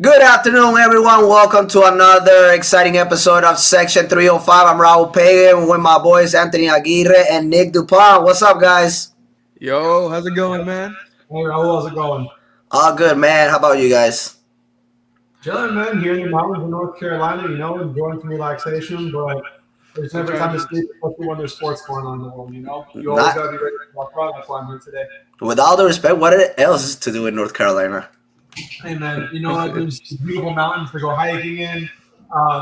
Good afternoon, everyone. Welcome to another exciting episode of Section 305. I'm Raul Pagan with my boys Anthony Aguirre and Nick Dupont. What's up, guys? Yo, how's it going, man? Hey Raul, how's it going? All good, man. How about you guys? Chilling, man, here in the mountains of North Carolina, enjoying some relaxation, but there's never time to sleep, especially when there's sports going on in the world, You always Not got to be ready to walk around. That's why I'm here today. with all the respect. What else is to do in North Carolina? Hey, man, what? There's beautiful mountains to go hiking in.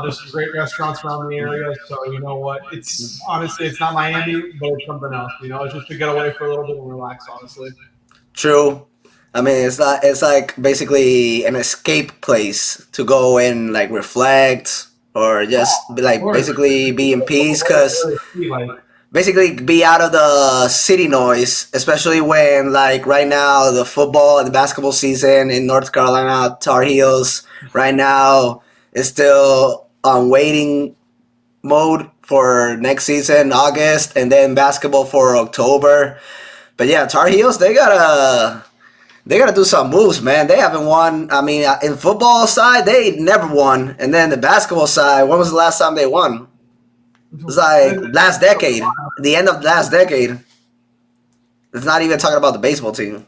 There's some great restaurants around the area. So, you know what? It's honestly, it's not Miami, but it's something else. It's just to get away for a little bit and relax, honestly. True. I mean, it's like basically an escape place to go and like reflect or just basically be in peace because basically be out of the city noise, especially when like right now the football and the basketball season in North Carolina Tar Heels right now is still on waiting mode for next season, August, and then basketball for October. But yeah, Tar Heels they gotta do some moves, man. They haven't won. I mean, in football side, they never won, and then the basketball side, when was the last time they won? It was like last decade, the end of last decade. It's not even talking about the baseball team.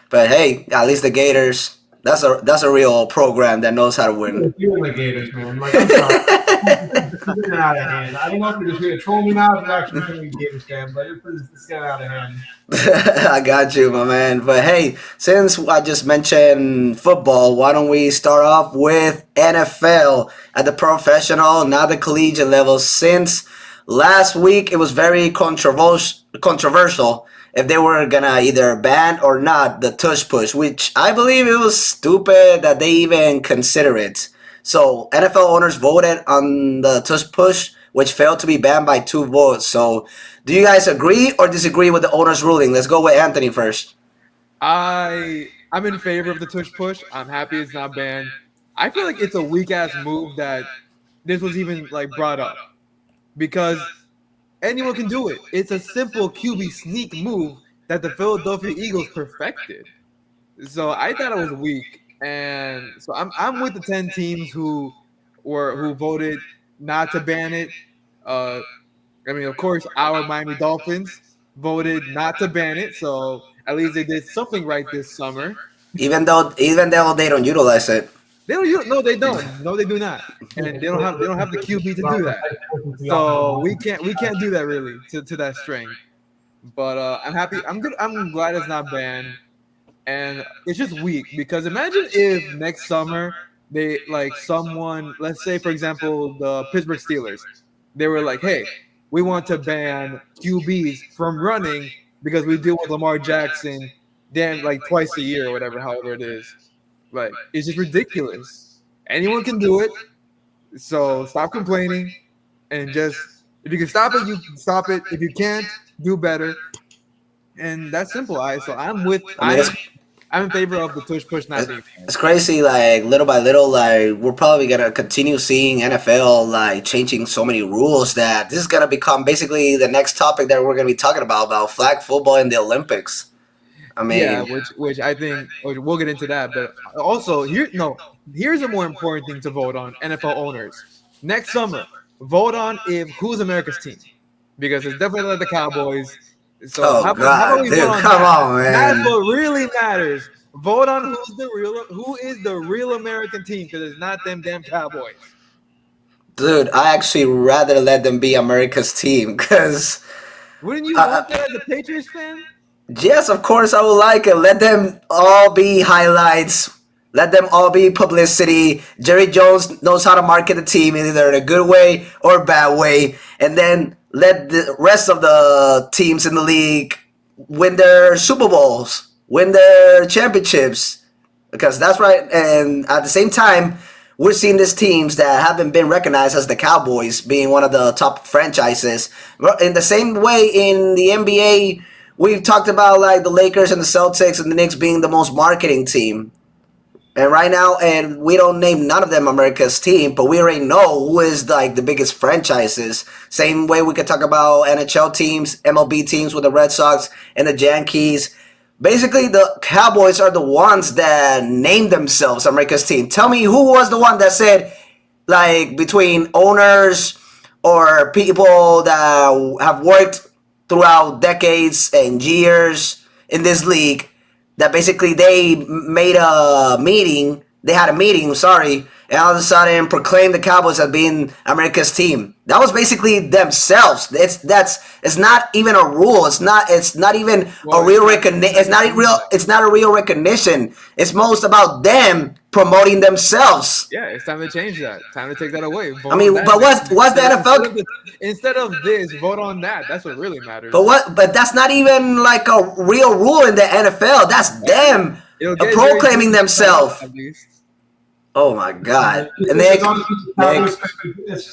But hey, at least the Gators. That's a real program that knows how to win. You're the Gators, man. Like, I'm sorry. It's getting out of hand. I don't know if you're just here to troll me now or if you're actually becoming a Gators fan, but it's getting out of hand. I got you, my man. But hey, since I just mentioned football, why don't we start off with NFL at the professional, not the collegiate level? Since last week, it was very controversial if they were gonna either ban or not the Tush Push, which I believe it was stupid that they even consider it. So NFL owners voted on the Tush Push, which failed to be banned by 2 votes. So do you guys agree or disagree with the owner's ruling? Let's go with Anthony first. I'm in favor of the Tush Push. I'm happy it's not banned. I feel like it's a weak ass move that this was even like brought up because anyone can do it. It's a simple QB sneak move that the Philadelphia Eagles perfected. So I thought it was weak, and so I'm with the 10 teams who voted not to ban it. I mean, of course, our Miami Dolphins voted not to ban it, so at least they did something right this summer. Even though they don't utilize it. They don't. No, they don't. No, they do not. And they don't have the QB to do that. So we can't do that really to that strength. But I'm happy. I'm good. I'm glad it's not banned. And it's just weak because imagine if next summer they like someone, let's say for example the Pittsburgh Steelers, they were like, hey, we want to ban QBs from running because we deal with Lamar Jackson then like twice a year or whatever, however it is. Like, it's just ridiculous. Anyone can do it. So stop complaining and just if you can stop it, you stop it. If you can't, do better. And that's simple. I'm in favor of the Tush Push not being. It's crazy, like little by little, like we're probably gonna continue seeing NFL like changing so many rules that this is gonna become basically the next topic that we're gonna be talking about flag football in the Olympics. I mean, Yeah, which I think we'll get into that. But also here's a more important thing to vote on NFL owners next summer. Vote on who's America's team because it's definitely not the Cowboys. So oh how god, about we dude, vote on come that? on, man. That's what really matters. Vote on who is the real American team because it's not them damn Cowboys. Dude, I actually rather let them be America's team because Wouldn't you want that as a Patriots fan? yes, of course I would like it. Let them all be highlights. Let them all be publicity. Jerry Jones knows how to market the team either in a good way or a bad way. And then let the rest of the teams in the league win their Super Bowls, win their championships. Because that's right. And at the same time, we're seeing these teams that haven't been recognized as the Cowboys being one of the top franchises. In the same way in the NBA, we've talked about like the Lakers and the Celtics and the Knicks being the most marketing team. And right now, and we don't name none of them America's team, but we already know who is like the biggest franchises. Same way we could talk about NHL teams, MLB teams with the Red Sox and the Yankees. basically the Cowboys are the ones that named themselves America's team. Tell me who was the one that said, like, between owners or people that have worked throughout decades and years in this league, that basically they made a meeting. They had a meeting, sorry, and all of a sudden proclaimed the Cowboys as being America's team. That was basically themselves. It's not even a rule. It's not even a real recognition. It's not a real recognition. It's most about them promoting themselves. Yeah, it's time to change that. Time to take that away. I mean, but what's the NFL? Instead of this, vote on that. That's what really matters. But that's not even like a real rule in the NFL. That's them proclaiming themselves. Oh my God! And it's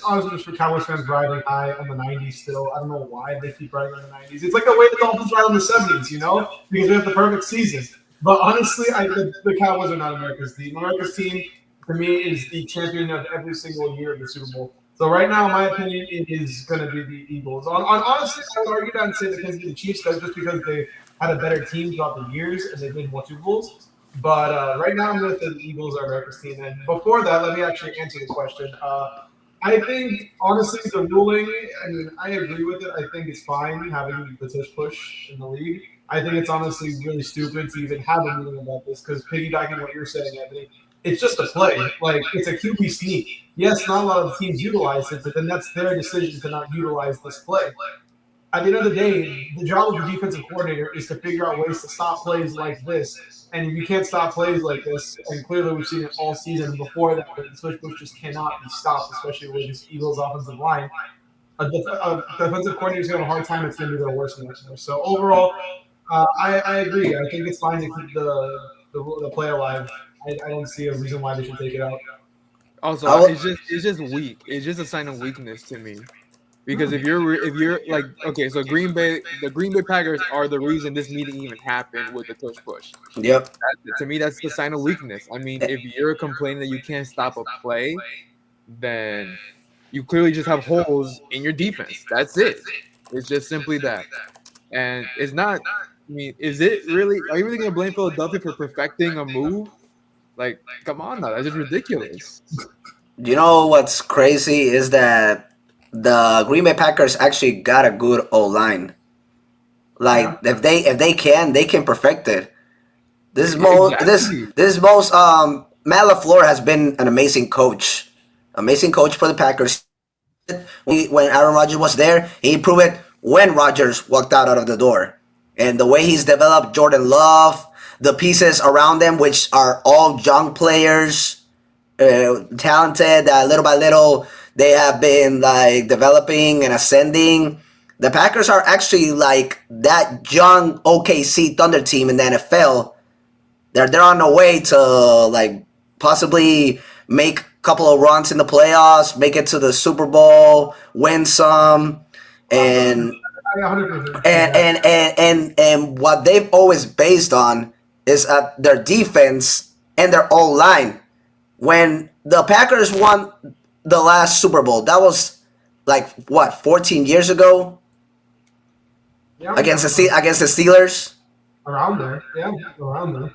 honestly just for Cowboys fans riding high on the '90s. Still, I don't know why they keep riding on the '90s. It's like the way the Dolphins ride on the '70s, because we have the perfect season. But honestly, the Cowboys are not America's team. America's team, for me, is the champion of every single year of the Super Bowl. So right now, in my opinion, it is going to be the Eagles. Honestly, I would argue that and say that the Chiefs, just because they had a better team throughout the years and they've been more Super Bowls. But right now, I'm with the Eagles are America's team. And before that, let me actually answer the question. I think, honestly, the ruling, I mean, I agree with it. I think it's fine having the Tush Push in the league. I think it's honestly really stupid to even have a meeting about this because piggybacking what you're saying, Anthony, it's just a play. Like, it's a QB sneak. Yes, not a lot of teams utilize it, but then that's their decision to not utilize this play. At the end of the day, the job of the defensive coordinator is to figure out ways to stop plays like this. And if you can't stop plays like this, and clearly we've seen it all season, and before that, the Tush Push just cannot be stopped, especially with this Eagles offensive line. A defensive coordinator is going to have a hard time. It's going to be their worst nightmare. So overall, I agree. I think it's fine to keep the play alive. I don't see a reason why they should take it out. Also, it's just weak. It's just a sign of weakness to me. Because if you're like, okay, so the Green Bay Packers are the reason this meeting even happened with the Tush Push. Yep. To me, that's the sign of weakness. I mean, if you're complaining that you can't stop a play, then you clearly just have holes in your defense. That's it. It's just simply that. And it's not. I mean, is it really? Are you really going to blame Philadelphia for perfecting a move? Like, come on now, that's just ridiculous. You know what's crazy is that the Green Bay Packers actually got a good O-line. Like, if they can perfect it. This is most Matt LaFleur has been an amazing coach for the Packers. When Aaron Rodgers was there, he proved it when Rodgers walked out of the door. And the way he's developed Jordan Love, the pieces around them, which are all young players, talented, little by little, they have been like developing and ascending. The Packers are actually like that young OKC Thunder team in the NFL. They're on the way to like possibly make a couple of runs in the playoffs, make it to the Super Bowl, win some, and what they've always based on is their defense and their O-line. When the Packers won the last Super Bowl, that was like what, 14 years ago, against the Steelers. Around there, yeah, around there.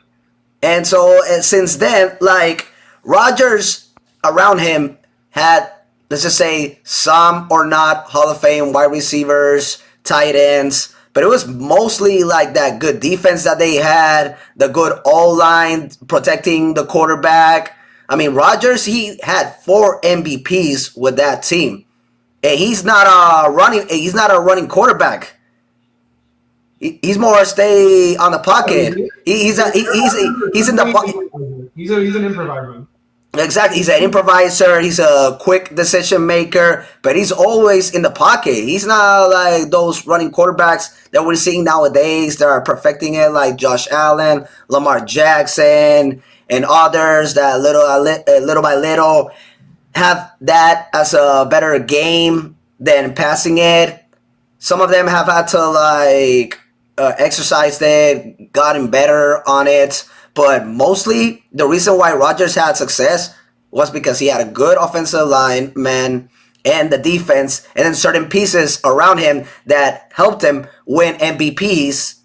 And so since then, like Rodgers around him had, let's just say, some or not Hall of Fame wide receivers, tight ends, but it was mostly like that good defense that they had, the good O-line protecting the quarterback. I mean, Rodgers, he had 4 MVPs with that team, and he's not a running quarterback. He's more stay on the pocket. He's in the pocket. He's an improviser. Exactly. He's an improviser. He's a quick decision maker, but he's always in the pocket. He's not like those running quarterbacks that we're seeing nowadays that are perfecting it, like Josh Allen, Lamar Jackson, and others that little by little have that as a better game than passing it. Some of them have had to like exercise it, gotten better on it. But mostly, the reason why Rodgers had success was because he had a good offensive line, man, and the defense, and then certain pieces around him that helped him win MVPs.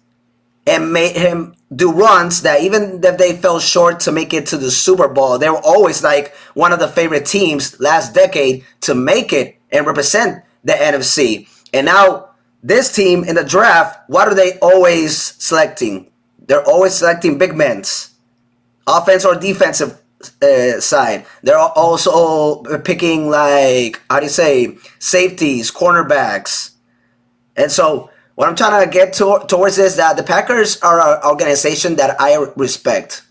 and made him do runs that even if they fell short to make it to the Super Bowl, they were always like one of the favorite teams last decade to make it and represent the NFC. And now this team in the draft, what are they always selecting? They're always selecting big men, offense or defensive side. They're also picking like how do you say safeties, cornerbacks, and so what I'm trying to get towards is that the Packers are an organization that I respect.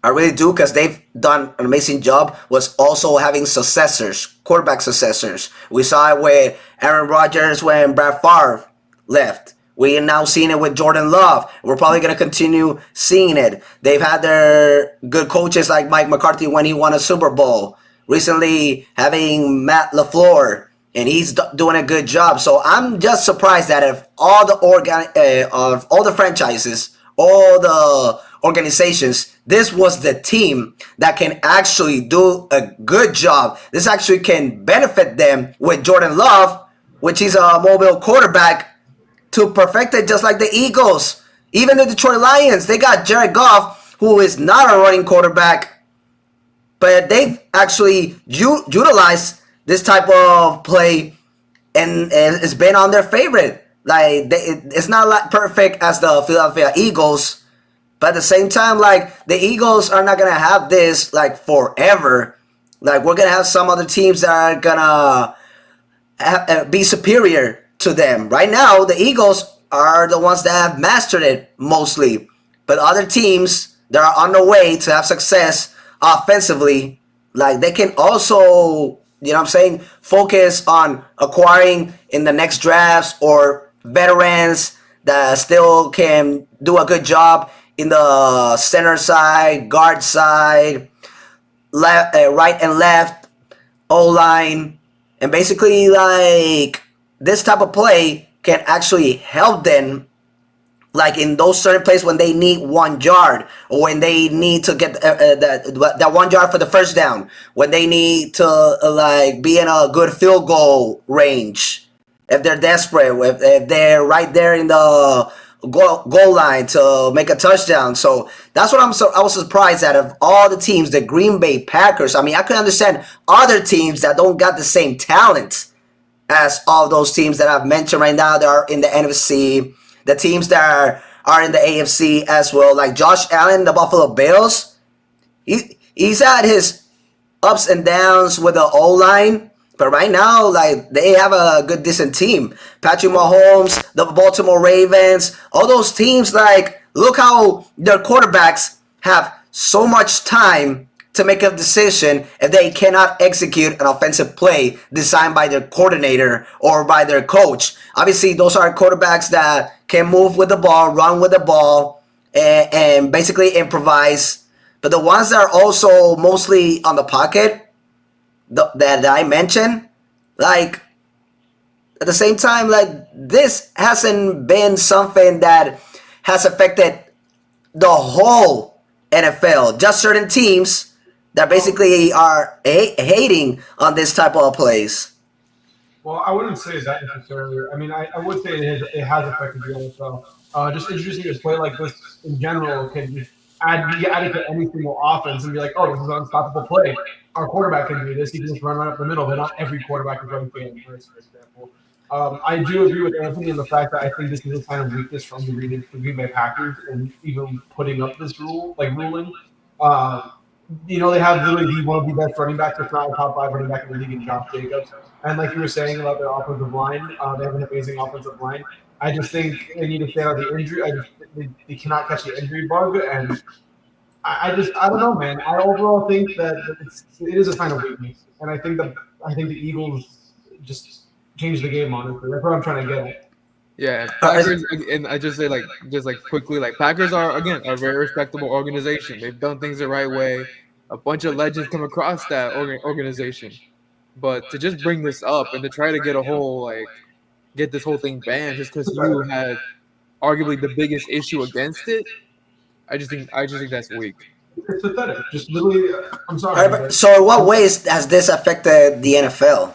I really do because they've done an amazing job. Was also having successors, quarterback successors. We saw it with Aaron Rodgers when Brad Favre left. We are now seeing it with Jordan Love. We're probably going to continue seeing it. They've had their good coaches like Mike McCarthy when he won a Super Bowl. Recently, having Matt LaFleur, and he's doing a good job. So I'm just surprised that of all the of all the franchises, all the organizations, this was the team that can actually do a good job. This actually can benefit them with Jordan Love, which is a mobile quarterback, to perfect it just like the Eagles. Even the Detroit Lions, they got Jared Goff, who is not a running quarterback, but they've actually utilized this type of play, and it's been on their favorite. Like it's not like perfect as the Philadelphia Eagles, but at the same time, like the Eagles are not gonna have this like forever. Like we're gonna have some other teams that are gonna be superior to them. Right now, the Eagles are the ones that have mastered it mostly, but other teams that are on the way to have success offensively, like they can also, you know what I'm saying, focus on acquiring in the next drafts or veterans that still can do a good job in the center side, guard side, left, right and left, O-line, and basically like this type of play can actually help them, like in those certain plays when they need 1 yard, or when they need to get that 1 yard for the first down, when they need to like be in a good field goal range, if they're desperate, if they're right there in the goal line to make a touchdown. So that's what I was surprised at of all the teams, the Green Bay Packers. I mean, I could understand other teams that don't got the same talent as all those teams that I've mentioned right now that are in the NFC, the teams that are in the AFC as well, like Josh Allen, the Buffalo Bills. He's had his ups and downs with the O-line, but right now, like they have a good, decent team. Patrick Mahomes, the Baltimore Ravens, all those teams, like look how their quarterbacks have so much time to make a decision if they cannot execute an offensive play designed by their coordinator or by their coach. Obviously, those are quarterbacks that can move with the ball, run with the ball, and basically improvise. But the ones that are also mostly on the pocket that I mentioned, like at the same time, like this hasn't been something that has affected the whole NFL. Just certain teams that basically are hating on this type of plays. Well, I wouldn't say that necessarily. I mean, I would say it has affected the NFL. Just introducing a play like this in general can just be added to any single offense and be like, oh, this is an unstoppable play. Our quarterback can do this. He can just run right up the middle, but not every quarterback is running for example. I do agree with Anthony in the fact that I think this is a sign of weakness from the Green Bay Packers and even putting up this ruling. Uh, they have literally one of the best running backs, if not a top 5 running back in the league in Josh Jacobs. And like you were saying about their offensive line, they have an amazing offensive line. I just think they need to stay out of the injury. They cannot catch the injury bug, and I don't know, man. I overall think that it is a sign of weakness, and I think the Eagles just changed the game. Honestly, that's what I'm trying to get at. Yeah, Packers, and I just say just quickly, like Packers are again a very respectable organization. They've done things the right way. A bunch of legends come across that organization, but to just bring this up and to try to get this whole thing banned just because you had arguably the biggest issue against it, I just think that's weak. It's pathetic. Just literally, I'm All sorry. right, so in what ways has this affected the NFL?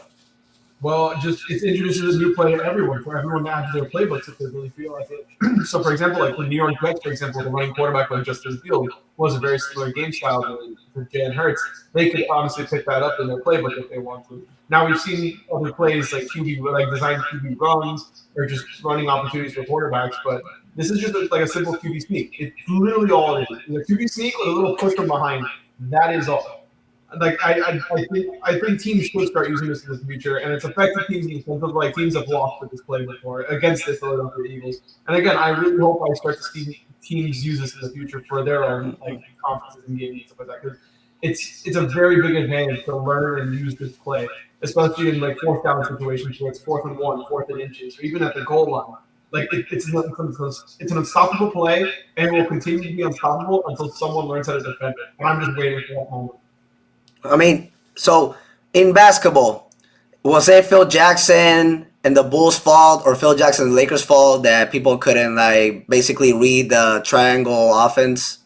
Well, just it introduces a new play to everyone, for everyone to add to their playbooks if they really feel like it. So, for example, like when New York Jets, for example, the running quarterback like Justin Fields was a very similar game style to Jalen Hurts. They could honestly pick that up in their playbook if they want to. Now we've seen other plays like QB, like designed QB runs or just running opportunities for quarterbacks, but this is just like a simple QB sneak. It's literally all it is. It's a QB sneak with a little push from behind. That is all. Like I think teams should start using this in the future, and it's affected teams in the sense of like teams have lost with this play before against the Philadelphia Eagles. And again, I really hope I start to see teams use this in the future for their own like conferences and games and stuff like that, because it's a very big advantage to learn and use this play, especially in like fourth down situations where it's 4th and 1, 4th and inches, or even at the goal line. Like it's an unstoppable play, and will continue to be unstoppable until someone learns how to defend it. And I'm just waiting for that moment. I mean, so in basketball, was it Phil Jackson and the Bulls' fault or Phil Jackson and the Lakers' fault that people couldn't like basically read the triangle offense?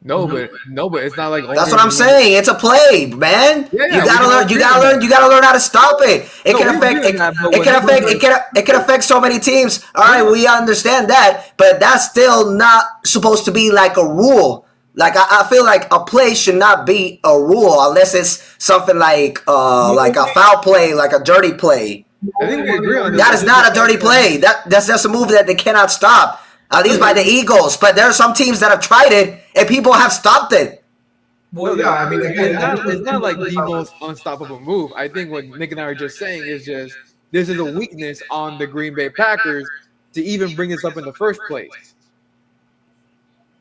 No, but it's not like that's what I'm saying. It's a play, man. Yeah, you gotta learn. You gotta learn how to stop it. It can affect. It can affect so many teams. All right, we understand that, but that's still not supposed to be like a rule. Like I feel like a play should not be a rule unless it's something like a foul play, like a dirty play. I think we agree on that. Is not a dirty play. That's just a move that they cannot stop. At least by the Eagles, but there are some teams that have tried it and people have stopped it. Well, yeah, I mean, again, it's not like the most unstoppable move. I think what Nick and I are just saying is just this is a weakness on the Green Bay Packers to even bring this up in the first place.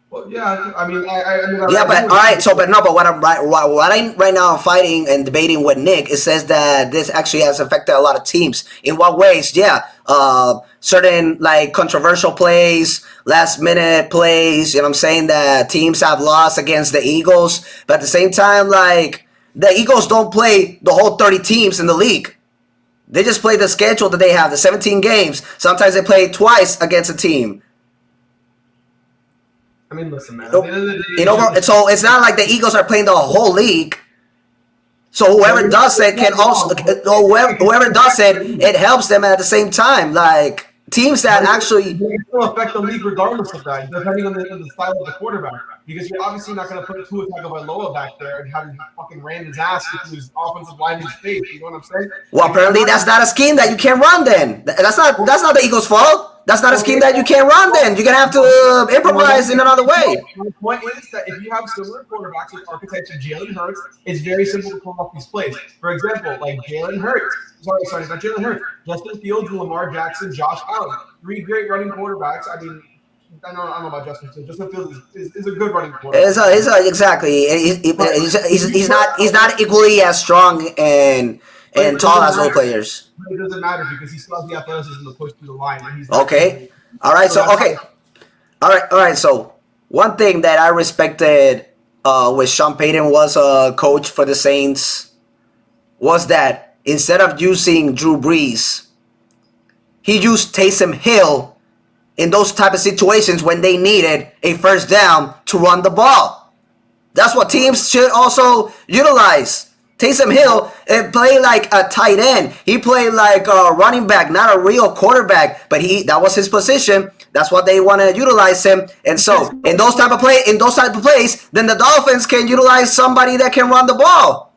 Well, yeah, I mean, but all right. So, but what I'm right now I'm fighting and debating with Nick. It says that this actually has affected a lot of teams. In what ways? Yeah, certain like controversial plays, last minute plays. You know, what I'm saying that teams have lost against the Eagles, but at the same time, like the Eagles don't play the whole 30 teams in the league. They just play the schedule that they have, the 17 games. Sometimes they play twice against a team. I mean, listen, man. So it's not like the Eagles are playing the whole league. So whoever does it can also whoever does it helps them at the same time. Like teams that actually still affect the league regardless of that, depending on the style of the quarterback. Because you're obviously not going to put Tua Tagovailoa back there and have him fucking ram his ass into his offensive lineman's face. You know what I'm saying? Well, apparently that's not a scheme that you can run. Then that's not the Eagles' fault. That's not a scheme that you can't run. Then you're gonna have to improvise in another way. The point is that if you have similar quarterbacks with archetypes of Jalen Hurts, it's very simple to pull off these plays. For example, like Jalen Hurts. Sorry, not Jalen Hurts. Justin Fields, Lamar Jackson, Josh Allen. 3 great running quarterbacks. I mean, I don't know about Justin Fields. Justin Fields is a good running quarterback. Exactly. He's not equally as strong and tall as those players. It doesn't matter because he still has the athleticism to push through the line. And he's okay. All right. So okay. All right. So one thing that I respected with Sean Payton was a coach for the Saints was that instead of using Drew Brees, he used Taysom Hill in those type of situations when they needed a first down to run the ball. That's what teams should also utilize. Taysom Hill played like a tight end. He played like a running back, not a real quarterback, but that was his position. That's what they want to utilize him. And so in those type of plays, then the Dolphins can utilize somebody that can run the ball.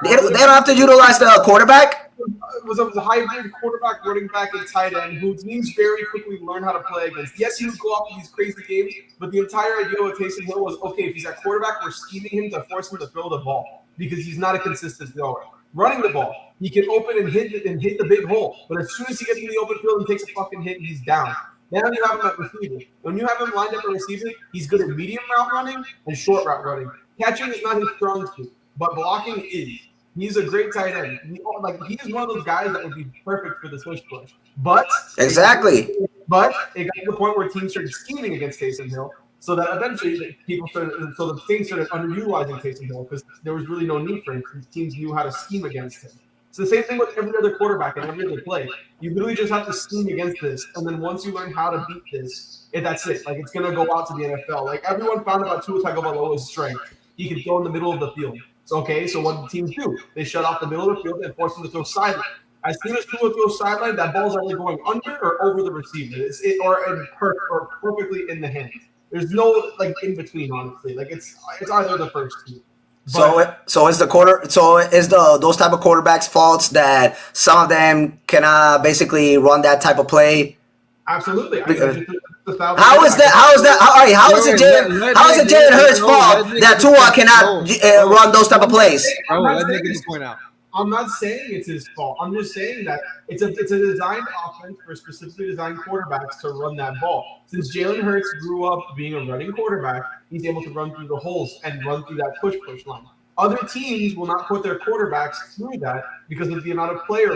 They don't have to utilize the quarterback. It was a hybrid quarterback, running back, and tight end who teams very quickly learn how to play against. Yes, he would go off in these crazy games, but the entire idea with Taysom Hill was, okay, if he's at quarterback, we're scheming him to force him to throw the ball because he's not a consistent thrower. Running the ball, he can open and hit the big hole, but as soon as he gets in the open field and takes a fucking hit, he's down. Now you have him at receiver. When you have him lined up at receiver, he's good at medium route running and short route running. Catching is not his strong suit, but blocking is. He's a great tight end. He's one of those guys that would be perfect for the Tush Push. But exactly. But it got to the point where teams started scheming against Taysom Hill, so that eventually the Saints started underutilizing Taysom Hill because there was really no need for him because teams knew how to scheme against him. It's the same thing with every other quarterback and every other play. You literally just have to scheme against this, and then once you learn how to beat this, that's it. Like it's gonna go out to the NFL. Like everyone found out Tua Tagovailoa's strength. He can throw in the middle of the field. So what do teams do? They shut off the middle of the field and force them to throw silent. As soon as Tua goes sideline, that ball's either going under or over the receiver, or perfectly in the hands. There's no like in between, honestly. Like it's either the first two. So is those type of quarterbacks' faults that some of them cannot basically run that type of play? Absolutely. How is that? How is it Jalen Hurts' fault that Tua cannot run those type of plays? Let me get this point out. I'm not saying it's his fault. I'm just saying that it's a designed offense for specifically designed quarterbacks to run that ball. Since Jalen Hurts grew up being a running quarterback, he's able to run through the holes and run through that push line. Other teams will not put their quarterbacks through that because of the player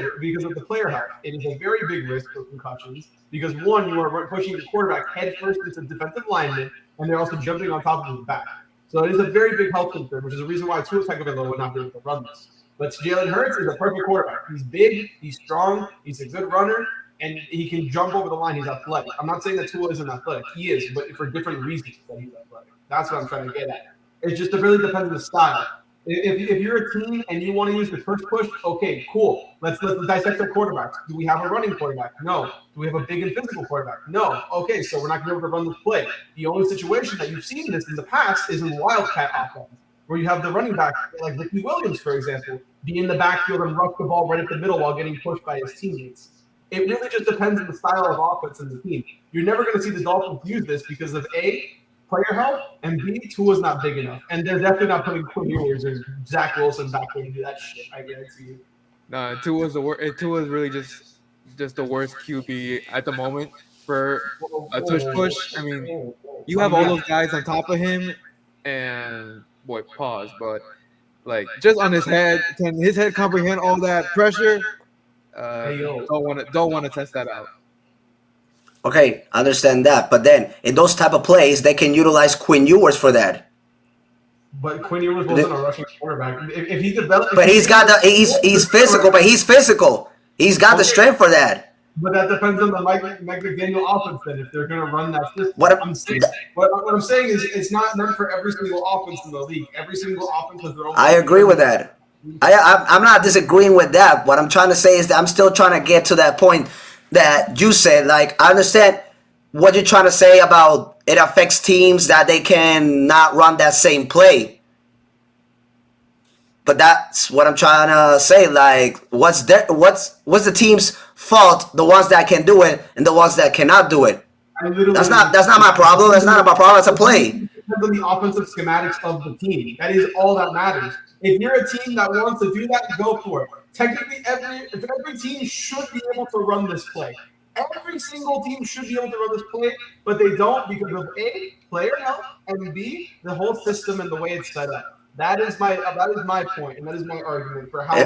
health. It is a very big risk for concussions because one, you are pushing your quarterback head first into defensive linemen, and they're also jumping on top of his back. So it is a very big health concern, which is the reason why Tua Tagovailoa would not be able to run this. But Jalen Hurts is a perfect quarterback. He's big, he's strong, he's a good runner, and he can jump over the line. He's athletic. I'm not saying that Tua isn't athletic. He is, but for different reasons that he's athletic. That's what I'm trying to get at. It just really depends on the style. If you're a team and you want to use the first push, okay, cool. Let's dissect our quarterbacks. Do we have a running quarterback? No. Do we have a big and physical quarterback? No. Okay, so we're not going to be able to run this play. The only situation that you've seen this in the past is in Wildcat offense, where you have the running back, like Ricky Williams, for example, be in the backfield and rush the ball right at the middle while getting pushed by his teammates. It really just depends on the style of offense and the team. You're never going to see the Dolphins use this because of A, player health, and B, Tua's not big enough. And they're definitely not putting Quinn Ewers or Zach Wilson back there to do that shit, I guarantee you. No, Tua's really just the worst QB at the moment for a Tush Push. I mean, you have all those guys on top of him, and pause, but like just on his head, can his head comprehend all that pressure? Don't want to test that out. Okay, I understand that, but then in those type of plays, they can utilize Quinn Ewers for that. But Quinn Ewers wasn't a rushing quarterback. If he developed, but he's physical. But he's physical. He's got the strength for that. But that depends on the Mike McDaniel offense. Then, if they're going to run that system, what I'm saying is, it's not meant for every single offense in the league. Every single offense has their own. I agree with that. I'm not disagreeing with that. What I'm trying to say is that I'm still trying to get to that point that you said. Like, I understand what you're trying to say about it affects teams that they can not run that same play. But that's what I'm trying to say. Like, what's the team's fault? The ones that can do it and the ones that cannot do it. That's not my problem. That's not my problem. It's a play. It depends on the offensive schematics of the team. That is all that matters. If you're a team that wants to do that, go for it. Technically, every team should be able to run this play. Every single team should be able to run this play, but they don't because of A, player health, and B, the whole system and the way it's set up. That is my point, and that is my argument for how.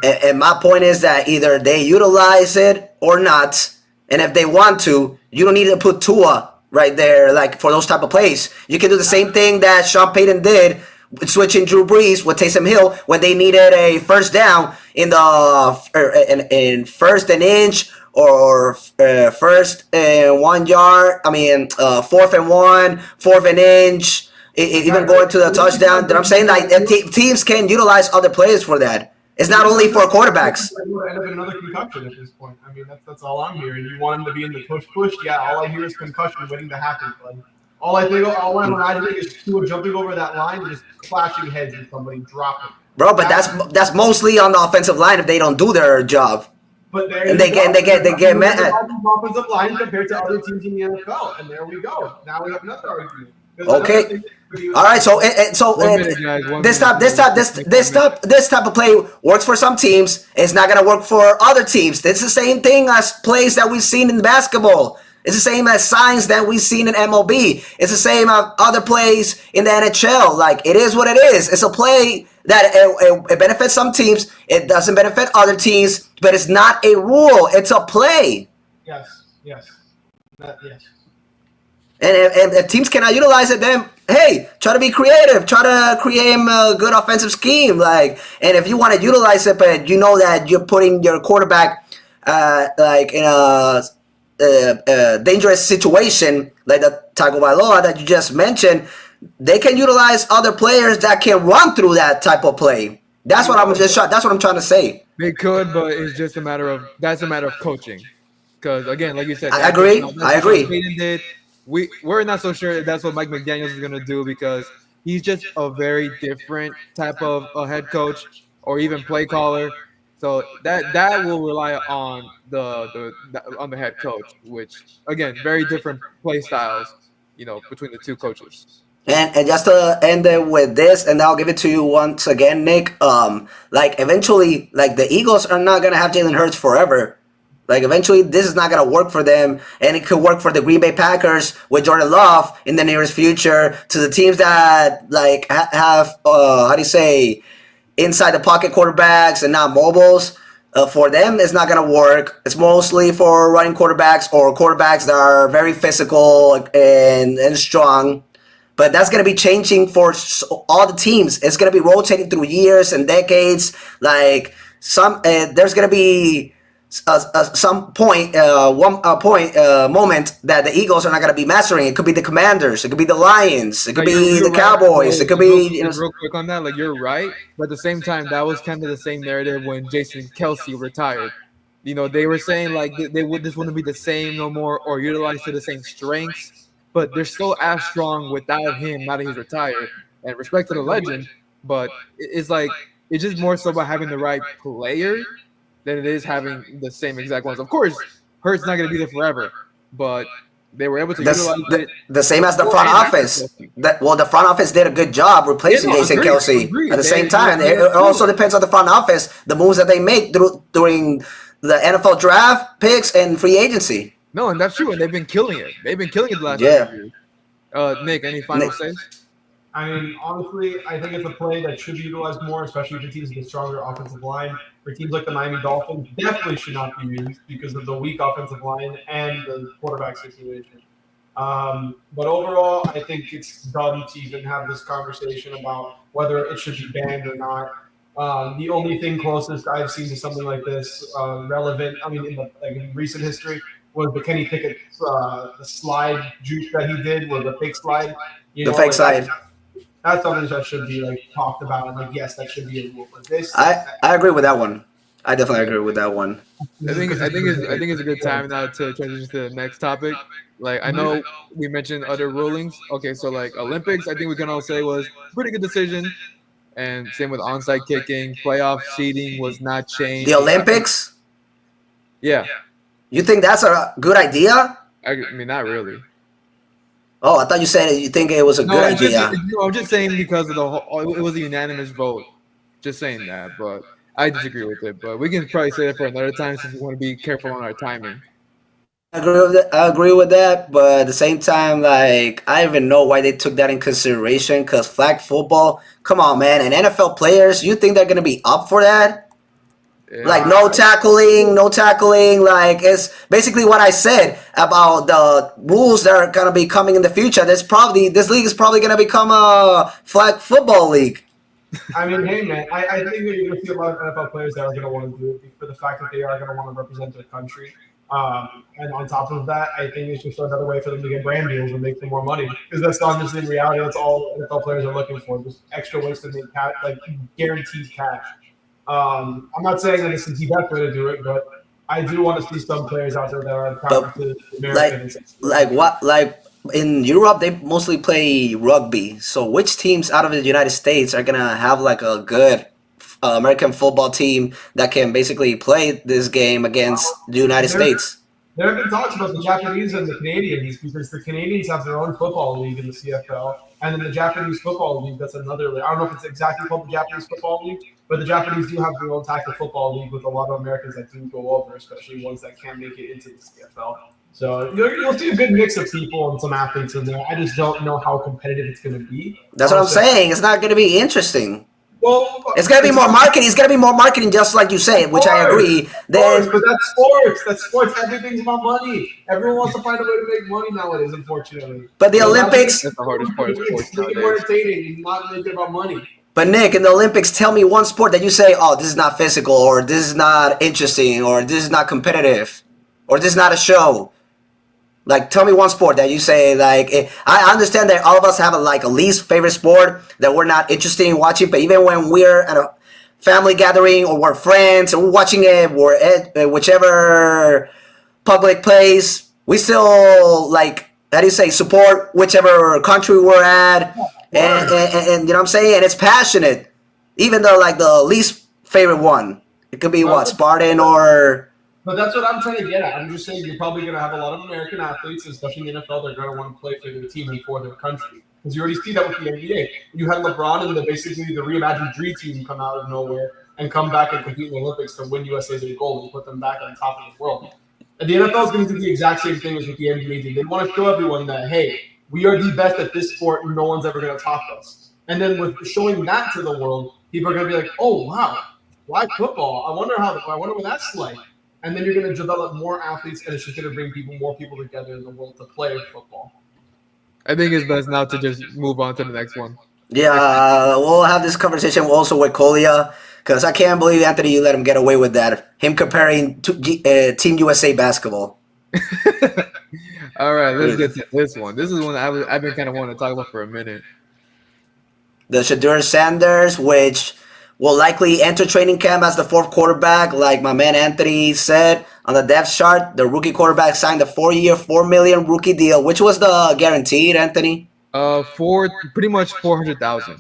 And my point is that either they utilize it or not, and if they want to, you don't need to put Tua right there, like for those type of plays. You can do the same thing that Sean Payton did, switching Drew Brees with Taysom Hill when they needed a first down in in first and inch or first and 1 yard. I mean, 4th and 1, 4th and inch. Even going to the touchdown. I'm saying like teams can utilize other players for that. It's not only for quarterbacks. End up in another concussion at this point. I mean, that's all I'm hearing. You want him to be in the push. Yeah, all I hear is concussion waiting to happen. But all I think is Tua jumping over that line and just clashing heads with somebody, dropping. Bro, but that's mostly on the offensive line if they don't do their job. But they get mad. Offensive line compared to other teams in the NFL, and there we go. Now we have another argument. Okay. All right. So this type of play works for some teams. It's not gonna work for other teams. It's the same thing as plays that we've seen in basketball. It's the same as signs that we've seen in MLB. It's the same as other plays in the NHL. Like, it is what it is. It's a play that it benefits some teams. It doesn't benefit other teams. But it's not a rule. It's a play. Yes. And if teams cannot utilize it, then hey, try to be creative. Try to create a good offensive scheme. Like, and if you want to utilize it, but you know that you're putting your quarterback like in a dangerous situation, like the Tagovailoa that you just mentioned, they can utilize other players that can run through that type of play. That's what I'm trying to say. They could, but it's just a matter of coaching. Because again, like you said, I agree. that's I what Sean agree. Payton did. We're not so sure that's what Mike McDaniels is gonna do because he's just a very different type of a head coach or even play caller. So that will rely on on the head coach, which again, very different play styles, between the two coaches. And just to end it with this, and I'll give it to you once again, Nick. Like eventually, like the Eagles are not gonna have Jalen Hurts forever. Like eventually, this is not gonna work for them, and it could work for the Green Bay Packers with Jordan Love in the nearest future. To the teams that like have how do you say inside the pocket quarterbacks and not mobiles. For them, it's not gonna work. It's mostly for running quarterbacks or quarterbacks that are very physical and strong. But that's going to be changing for all the teams. It's going to be rotating through years and decades. Like there's going to be some point, moment that the Eagles are not going to be mastering. It could be the Commanders. It could be the Lions. It could be the Right. Cowboys. It could be Real quick on that. Like you're right, but at the same time, that was kind of the same narrative when Jason Kelsey retired. They were saying like they would this wouldn't be the same no more or utilize to the same strengths, but they're still as strong without him now that he's retired. And respect to the legend, but it's like it's just more so about having the right player than it is having the same exact ones. Of course, Hurt's not going to be there forever, but they were able to utilize it. The same as the front office. The front office did a good job replacing Jason Kelsey. At the same time, it also depends on the front office, the moves that they make during the NFL draft picks and free agency. No, and that's true, and they've been killing it. They've been killing it the last few years. Nick, any final say? I mean, honestly, I think it's a play that should be utilized more, especially for teams with a stronger offensive line. For teams like the Miami Dolphins, definitely should not be used because of the weak offensive line and the quarterback situation. But overall, I think it's dumb to even have this conversation about whether it should be banned or not. The only thing closest I've seen to something like this relevant, I mean, in recent history, was the Kenny Pickett the slide juke that he did, was the fake slide. Fake slide. That's something that should be talked about, and yes, that should be a rule. But I agree with that one. I definitely agree with that one. I think it's a good time now to transition to the next topic. Like I know we mentioned other rulings. Okay, so like Olympics, I think we can all say was a pretty good decision. And same with onside kicking, playoff seeding was not changed. The Olympics? Yeah. You think that's a good idea? I mean, not really. Oh, I thought you said you think it was a good idea. I'm just saying because of it was a unanimous vote. Just saying that, but I disagree with it. But we can probably say that for another time since we want to be careful on our timing. I agree with that, but at the same time, like I don't even know why they took that in consideration. Because flag football, come on, man, and NFL players, you think they're gonna be up for that? Yeah. Like no tackling. Like it's basically what I said about the rules that are gonna be coming in the future. This league is probably gonna become a flag football league. I mean, hey man, I think that you're gonna see a lot of NFL players that are gonna want to do it for the fact that they are gonna want to represent their country. And on top of that, I think it's just another way for them to get brand deals and make them more money. Because that's honestly in reality, that's all NFL players are looking for, just extra ways to make guaranteed cash. I'm not saying that it's the best way to do it, but I do want to see some players out there that are proud to American. Like in Europe, they mostly play rugby. So which teams out of the United States are gonna have like a good American football team that can basically play this game against the United States? There have been talks about the Japanese and the Canadians because the Canadians have their own football league in the CFL, and then the Japanese football league, that's another league. I don't know if it's exactly called the Japanese football league, but the Japanese do have their own tackle football league with a lot of Americans that do go over, especially ones that can't make it into the CFL. So you'll see a good mix of people and some athletes in there. I just don't know how competitive it's going to be. That's what I'm saying. It's not going to be interesting. Well, it's gonna be more marketing. It's gonna be more marketing, just like you say, which I agree. But that's sports. That's sports. Everything's about money. Everyone wants to find a way to make money nowadays, unfortunately. But the Olympics, that's the hardest part of sports nowadays. It's more entertaining, not really about money. But Nick, in the Olympics, tell me one sport that you say, "Oh, this is not physical," or "This is not interesting," or "This is not competitive," or "This is not a show." Like, tell me one sport that you say, like, I understand that all of us have a least favorite sport that we're not interested in watching, but even when we're family gathering or we're friends and we're watching it, we're at whichever public place, we still like how do you say support whichever country we're at, and you know what I'm saying, and it's passionate, even though like the least favorite one, it could be what Spartan or. But that's what I'm trying to get at. I'm just saying you're probably going to have a lot of American athletes, especially in the NFL, they're going to want to play for their team and for their country. Because you already see that with the NBA. You had LeBron and basically the reimagined Dream Team come out of nowhere and come back and compete in the Olympics to win USA's gold and put them back on top of the world. And the NFL is going to do the exact same thing as what the NBA did. They want to show everyone that, hey, we are the best at this sport and no one's ever going to top us. And then with showing that to the world, people are going to be like, oh, wow, flag football. I wonder what that's like. And then you're going to develop more athletes, and it's just going to bring more people together in the world to play football. I think it's best now to just move on to the next one. Yeah, we'll have this conversation also with Kolia, because I can't believe, Anthony, you let him get away with that. Him comparing to Team USA basketball. All right, let's get to this one. This is one I've been kind of wanting to talk about for a minute. The Shedeur Sanders, which will likely enter training camp as the fourth quarterback, like my man Anthony said on the depth chart. The rookie quarterback signed a 4-year, $4 million rookie deal. Which was the guaranteed, Anthony? For pretty much 400,000.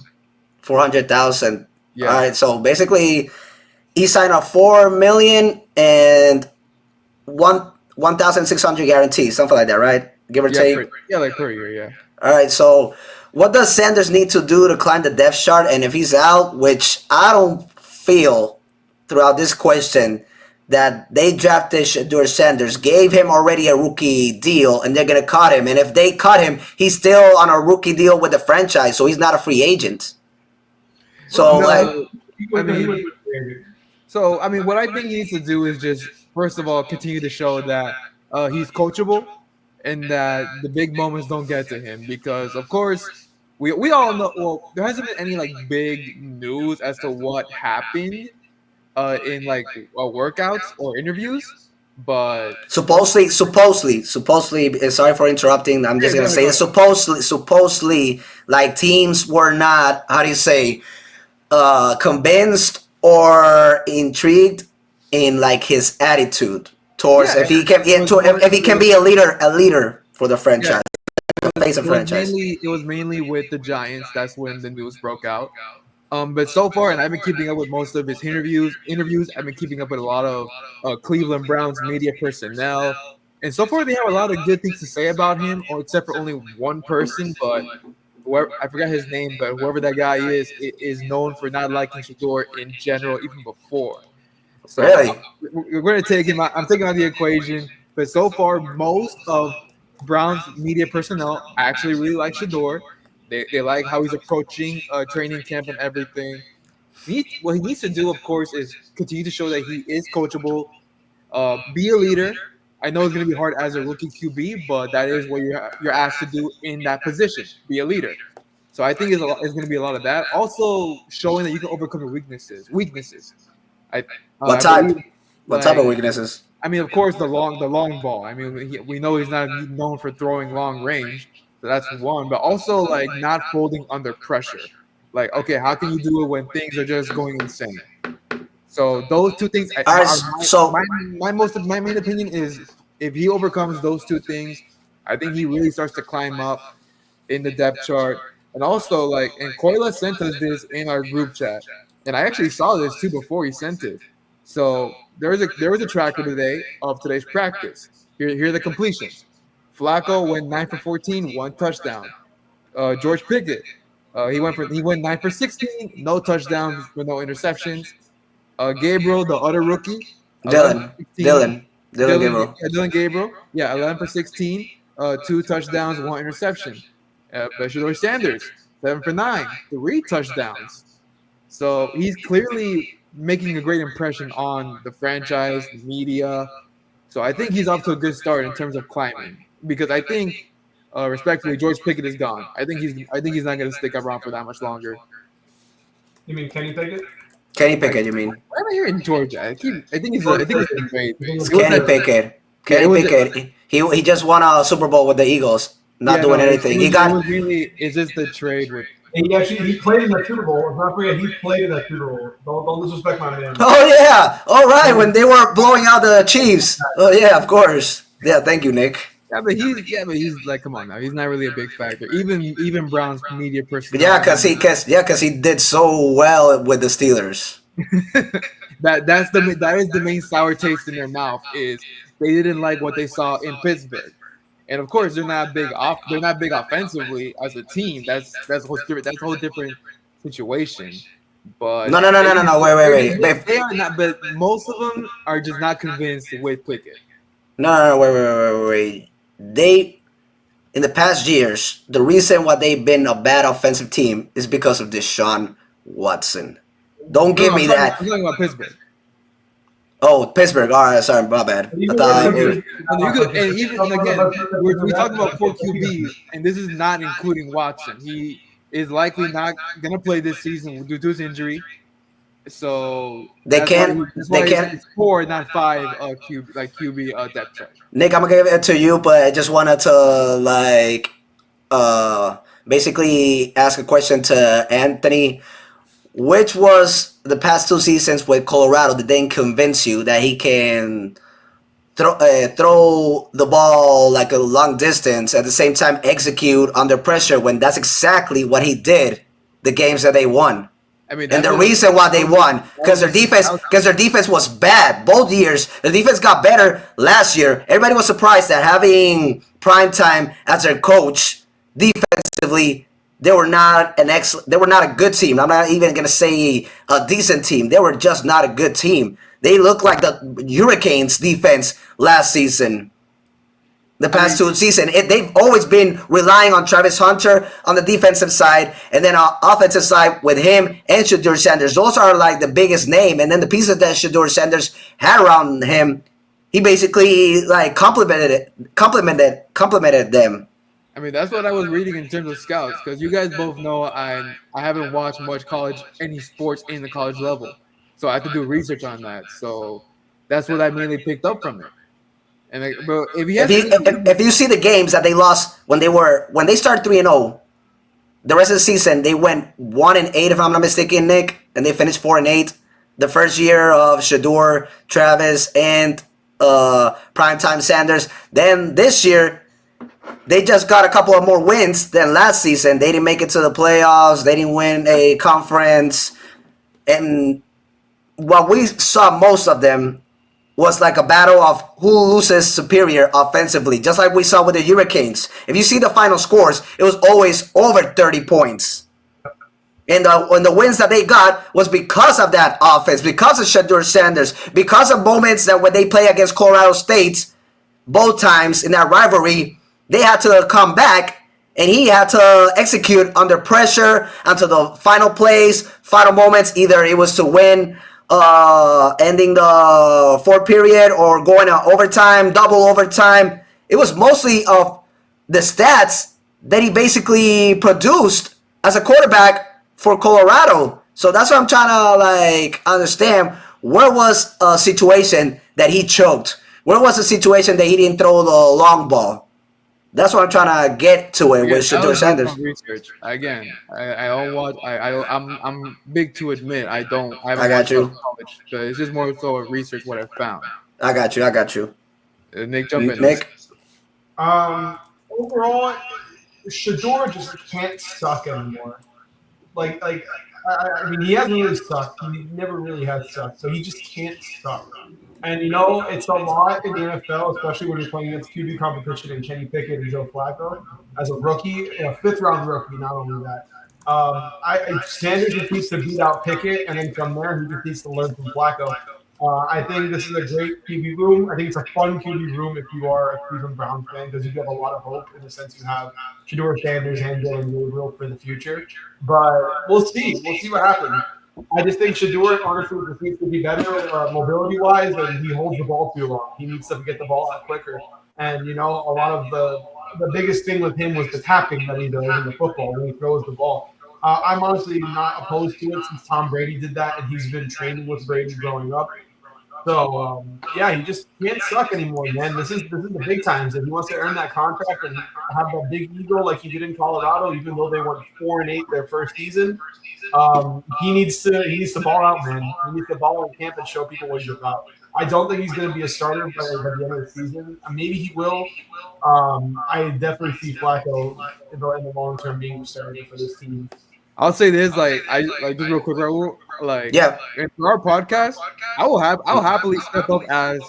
400,000. Yeah. All right. So basically, he signed a $4 million and 1,600 guarantees, something like that, right? Give or take. Like per year. Yeah. All right. So what does Sanders need to do to climb the depth chart? And if he's out, which I don't feel throughout this question that they drafted Shedeur Sanders, gave him already a rookie deal, and they're going to cut him. And if they cut him, he's still on a rookie deal with the franchise, so he's not a free agent. So, what I think he needs to do is just, first of all, continue to show that he's coachable and that the big moments don't get to him, because of course we all know, well, there hasn't been any like big news as to what happened in like workouts or interviews, but supposedly, sorry for interrupting, I'm just gonna say supposedly like teams were not, how do you say, convinced or intrigued in like his attitude towards if he can be a leader for the franchise. It was mainly with the Giants. That's when the news broke out. But so far, and I've been keeping up with most of his interviews. I've been keeping up with a lot of Cleveland Browns media personnel, and so far they have a lot of good things to say about him, except for only one person. But I forgot his name, but whoever that guy is known for not liking Shedeur in general, even before. So really? We're going to take him out. I'm taking out the equation. But so far, most of Browns media personnel actually really like Shedeur. They like how he's approaching training camp and everything. What he needs to do, of course, is continue to show that he is coachable, be a leader. I know it's going to be hard as a rookie QB, but that is what you're asked to do in that position, be a leader. So I think it's going to be a lot of that. Also, showing that you can overcome your weaknesses. What type of weaknesses? I mean, of course, the long ball. I mean, we know he's not known for throwing long range, so that's one. But also, like, not folding under pressure. Like, okay, how can you do it when things are just going insane? So those two things. My main opinion is if he overcomes those two things, I think he really starts to climb up in the depth chart. And also, like, and Koila sent us this in our group chat, and I actually saw this too before he sent it. So there was a tracker today of today's practice. Here are the completions. Flacco went 9 for 14, 1 touchdown. George Pickett, he went 9 for 16, no touchdowns with no interceptions. Gabriel, the other rookie, Dylan Gabriel. Dylan Gabriel, 11 for 16, 2 touchdowns, 1 interception. Shedeur Sanders, 7 for 9, 3 touchdowns. So he's clearly making a great impression on the franchise, the media. So I think he's off to a good start in terms of climbing, because I think, respectfully, George Pickett is gone. I think he's not going to stick around for that much longer. You mean Kenny Pickett? Kenny Pickett, you mean? Why am I hearing Georgia? I think he's great. It's Kenny Pickett. Kenny Pickett. He just won a Super Bowl with the Eagles. Not doing anything. Is this the trade with He played in that Super Bowl. Let's not forget he played in that Super Bowl. Don't disrespect my man. Oh yeah, all right. When they were blowing out the Chiefs. Oh yeah, of course. Yeah, thank you, Nick. But he's like, come on now, he's not really a big factor. Even Brown's media Yeah, personality. cause he did so well with the Steelers. that is the main sour taste in their mouth is they didn't like what they saw in Pittsburgh. And of course, they're not big offensively as a team. That's a whole different situation. But No. Wait. they are not. But most of them are just not convinced with Pickett. No. Wait. They in the past years, the reason why they've been a bad offensive team is because of Deshaun Watson. Don't give me that. I'm talking about Pittsburgh. Oh, Pittsburgh. All right, sorry, my bad. And again, we talk about poor QBs, and this is not including Watson. He is likely not going to play this season due to his injury. So they can't. It's 4, not 5 QB depth chart. Nick, I'm gonna give it to you, but I just wanted to basically ask a question to Anthony. Which was the past 2 seasons with Colorado that didn't convince you that he can throw the ball like a long distance at the same time execute under pressure when that's exactly what he did the games that they won? I mean, and the reason why they won because their defense was bad both years. The defense got better last year. Everybody was surprised that having Primetime as their coach defensively. They were not a good team. I'm not even gonna say a decent team. They were just not a good team. They looked like the Hurricanes defense last season. The past 2 seasons, they've always been relying on Travis Hunter on the defensive side, and then on offensive side with him and Shedeur Sanders. Those are like the biggest name, and then the pieces that Shedeur Sanders had around him, he basically like complimented them. I mean, that's what I was reading in terms of scouts, because you guys both know I haven't watched much any sports in the college level, so I have to do research on that. So that's what I mainly picked up from it. And if you see the games that they lost when they started 3-0, the rest of the season they went 1-8 if I'm not mistaken, Nick, and they finished 4-8. The first year of Shedeur, Travis, and Primetime Sanders. Then this year. They just got a couple of more wins than last season. They didn't make it to the playoffs. They didn't win a conference. And what we saw most of them was like a battle of who loses superior offensively, just like we saw with the Hurricanes. If you see the final scores, it was always over 30 points. And the wins that they got was because of that offense, because of Shedeur Sanders, because of moments that when they play against Colorado State, both times in that rivalry, they had to come back, and he had to execute under pressure until the final plays, final moments. Either it was to win, ending the 4th period, or going to overtime, double overtime. It was mostly of the stats that he basically produced as a quarterback for Colorado. So that's what I'm trying to understand. Where was a situation that he choked? Where was a situation that he didn't throw the long ball? That's what I'm trying to get to it with Shedeur Sanders. Research again. I don't watch. I'm big to admit I don't. I got you. College, so it's just more so a research what I found. I got you. Nick, jump in. Nick. Overall, Shedeur just can't suck anymore. I mean, he hasn't really sucked. He never really has sucked. So he just can't suck. And, it's a lot in the NFL, especially when you're playing against QB competition and Kenny Pickett and Joe Flacco as a rookie, a 5th-round rookie, not only that. Sanders just needs to beat out Pickett, and then from there, he just needs to learn from Flacco. I think this is a great QB room. I think it's a fun QB room if you are a Cleveland Browns fan, because you have a lot of hope in the sense you have Shedeur Sanders and Dylan Gabriel for the future. But we'll see. We'll see what happens. I just think Shedeur, honestly, just needs to be better mobility-wise, and he holds the ball too long. He needs to get the ball out quicker. And, a lot of the biggest thing with him was the tapping that he does in the football when he throws the ball. I'm honestly not opposed to it since Tom Brady did that, and he's been training with Brady growing up. Yeah, he just can't suck anymore, man. This is the big times. If he wants to earn that contract and have that big ego like he did in Colorado, even though they went 4-8 their first season, he needs to ball out, man. He needs to ball in camp and show people what he's about. I don't think he's going to be a starter by the end of the season. Maybe he will. I definitely see Flacco in the long term being a starter for this team. I'll say this, just real quick, Raul, Yeah. in our podcast, I'll happily step up as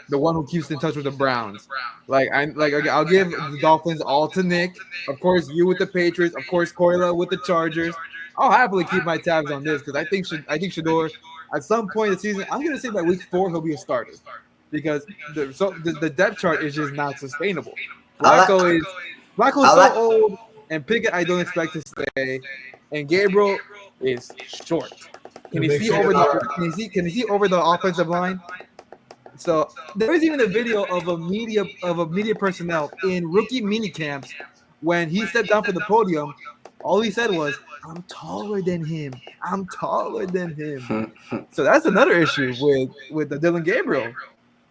the one who keeps in touch with the Browns. I'll give the Dolphins all to Nick, of course you with the Patriots, of course Coila with the Chargers. I'll happily keep my tabs on this because I think Shedeur at some point in the season, I'm gonna say by week 4 he'll be a starter because the depth chart is just not sustainable. Flacco's so old, and Pickett I don't expect to stay. And Gabriel is short. Can he see over the offensive line? So there is even a video of a media personnel in rookie mini camps when he stepped down for the podium. All he said was, "I'm taller than him. I'm taller than him." So that's another issue with the Dylan Gabriel.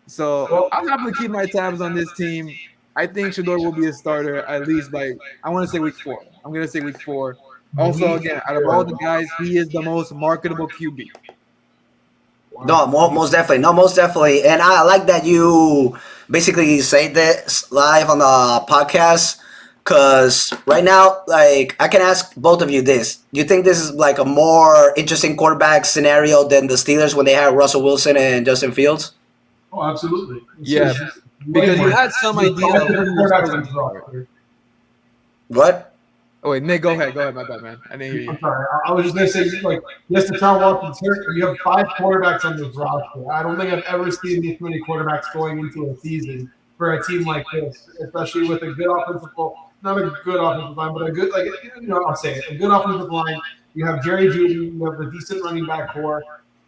So I'll happily keep my tabs on this team. I think Shedeur will be a starter at least by I want to say week 4. I'm gonna say week 4. Also, again, out of all the guys, he is the most marketable QB. No, most definitely. No, most definitely. And I like that you basically say this live on the podcast because right now, like, I can ask both of you this. Do you think this is like a more interesting quarterback scenario than the Steelers when they had Russell Wilson and Justin Fields? Oh, absolutely. Yeah, because you had some idea of who was going to start. What? Oh wait, Nick, go ahead, my bad, man. I didn't hear you. I'm sorry. I was just gonna say, yes, Deshaun Watson's hurt. You have 5 quarterbacks on this roster. I don't think I've ever seen this many quarterbacks going into a season for a team like this, especially with a good offensive not a good offensive line, but a good I'll say it, a good offensive line. You have Jerry Jeudy, you have a decent running back core.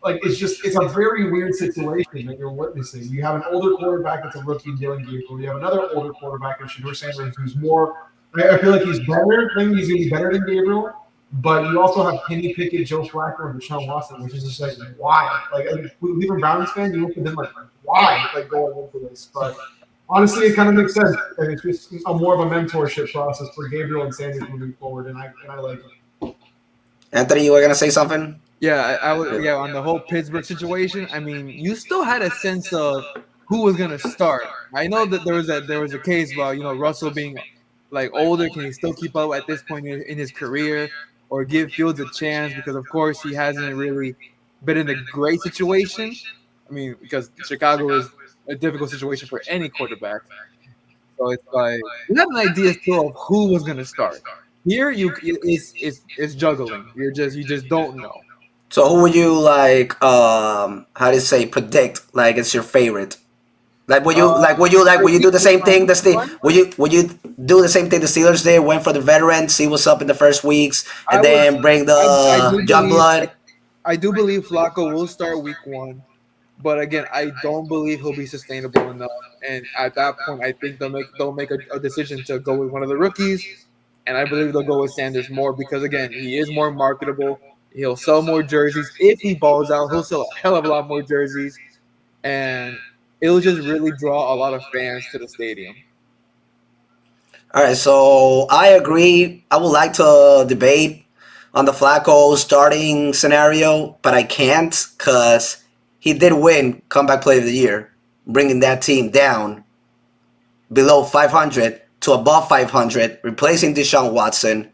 It's a very weird situation that you're witnessing. You have an older quarterback that's a rookie, Dylan Gabriel. You have another older quarterback in Shedeur Sanders, who's more. I feel like he's better. I think he's going to be better than Gabriel. But you also have Kenny Pickett, Joe Flacco, and Deshaun Watson, which is just like, why? Leaving Browns fan, you look at them like, why? Going into this. But honestly, it kind of makes sense. And it's just more of a mentorship process for Gabriel and Sanders moving forward. And I like it. Anthony, you were going to say something? Yeah, on the whole Pittsburgh situation, I mean, you still had a sense of who was going to start. I know that there was a case about, Russell being older, can he still keep up at this point in his career, or give Fields a chance? Because of course he hasn't really been in a great situation. I mean, because Chicago is a difficult situation for any quarterback. So it's like you have an idea still of who was going to start. Here, it's juggling. You just don't know. So who would you predict? Like it's your favorite. Would you do the same thing would you do the same thing the Steelers did, went for the veteran, see what's up in the first weeks, and then bring the young blood? I do believe Flacco will start week 1, but again, I don't believe he'll be sustainable enough. And at that point, I think they'll make a decision to go with one of the rookies, and I believe they'll go with Sanders more because again, he is more marketable. He'll sell more jerseys if he balls out. He'll sell a hell of a lot more jerseys, and it'll just really draw a lot of fans to the stadium. All right, so I agree. I would like to debate on the Flacco starting scenario, but I can't because he did win Comeback Player of the Year, bringing that team down below 500 to above 500, replacing Deshaun Watson.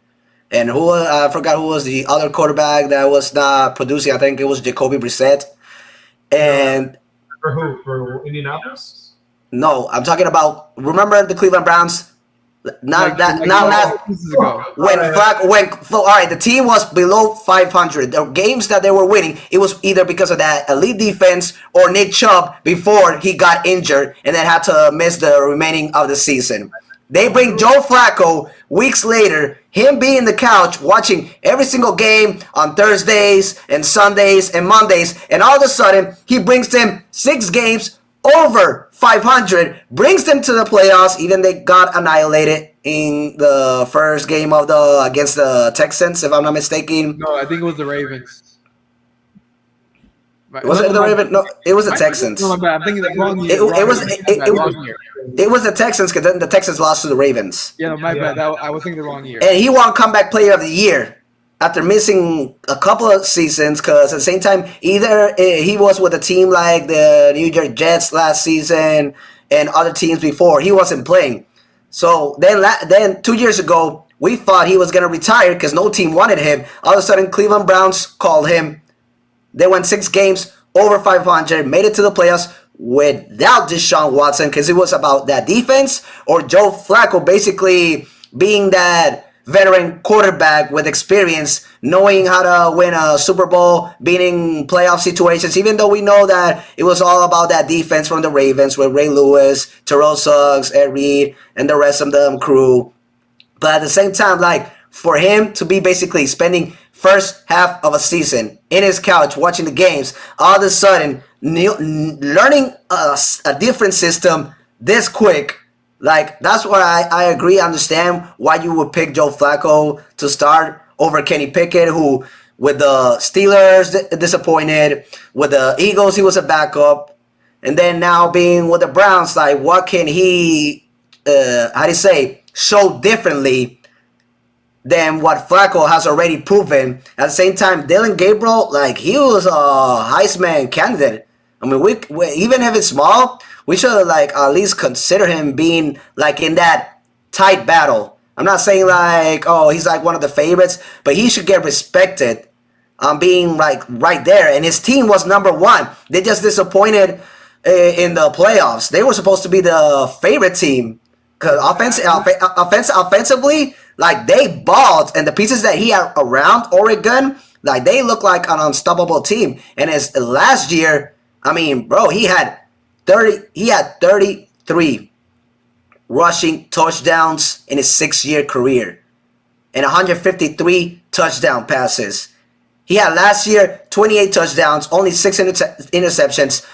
And I forgot who was the other quarterback that was not producing. I think it was Jacoby Brissett. And for who? For Indianapolis? No, I'm talking about. Remember the Cleveland Browns? When Flacco all right, the team was below 500. The games that they were winning, it was either because of that elite defense or Nick Chubb before he got injured and then had to miss the remaining of the season. They bring Joe Flacco weeks later, him being the couch, watching every single game on Thursdays and Sundays and Mondays, and all of a sudden, he brings them 6 games over 500, brings them to the playoffs, even they got annihilated in the first game against the Texans, if I'm not mistaken. No, I think it was the Ravens. Was it the Ravens? No, it was the Texans. No, my bad. I'm thinking the wrong year. It was Wrong year. it was the Texans because then the Texans lost to the Ravens. Yeah, no, my bad. I was thinking the wrong year. And he won comeback player of the year after missing a couple of seasons because at the same time, either he was with a team like the New York Jets last season and other teams before. He wasn't playing. So then 2 years ago, we thought he was going to retire because no team wanted him. All of a sudden, Cleveland Browns called him. They won 6 games, over 500, made it to the playoffs without Deshaun Watson because it was about that defense or Joe Flacco basically being that veteran quarterback with experience, knowing how to win a Super Bowl, being in playoff situations, even though we know that it was all about that defense from the Ravens with Ray Lewis, Terrell Suggs, Ed Reed, and the rest of the crew. But at the same time, like, for him to be basically spending first half of a season in his couch watching the games, all of a sudden learning a different system this quick, like, that's why I agree, understand why you would pick Joe Flacco to start over Kenny Pickett, who with the Steelers disappointed, with the Eagles he was a backup, and then now being with the Browns, like, what can he, show differently than what Flacco has already proven? At the same time, Dylan Gabriel, like, he was a Heisman candidate. I mean, we even if it's small, we should like at least consider him being like in that tight battle. I'm not saying like, oh, he's like one of the favorites, but he should get respected being like right there. And his team was number 1. They just disappointed in the playoffs. They were supposed to be the favorite team because offensively, like, they balled, and the pieces that he had around Oregon, like, they look like an unstoppable team. And his last year, I mean, bro, he had 33 rushing touchdowns in his 6-year career and 153 touchdown passes. He had last year 28 touchdowns, only 6 interceptions,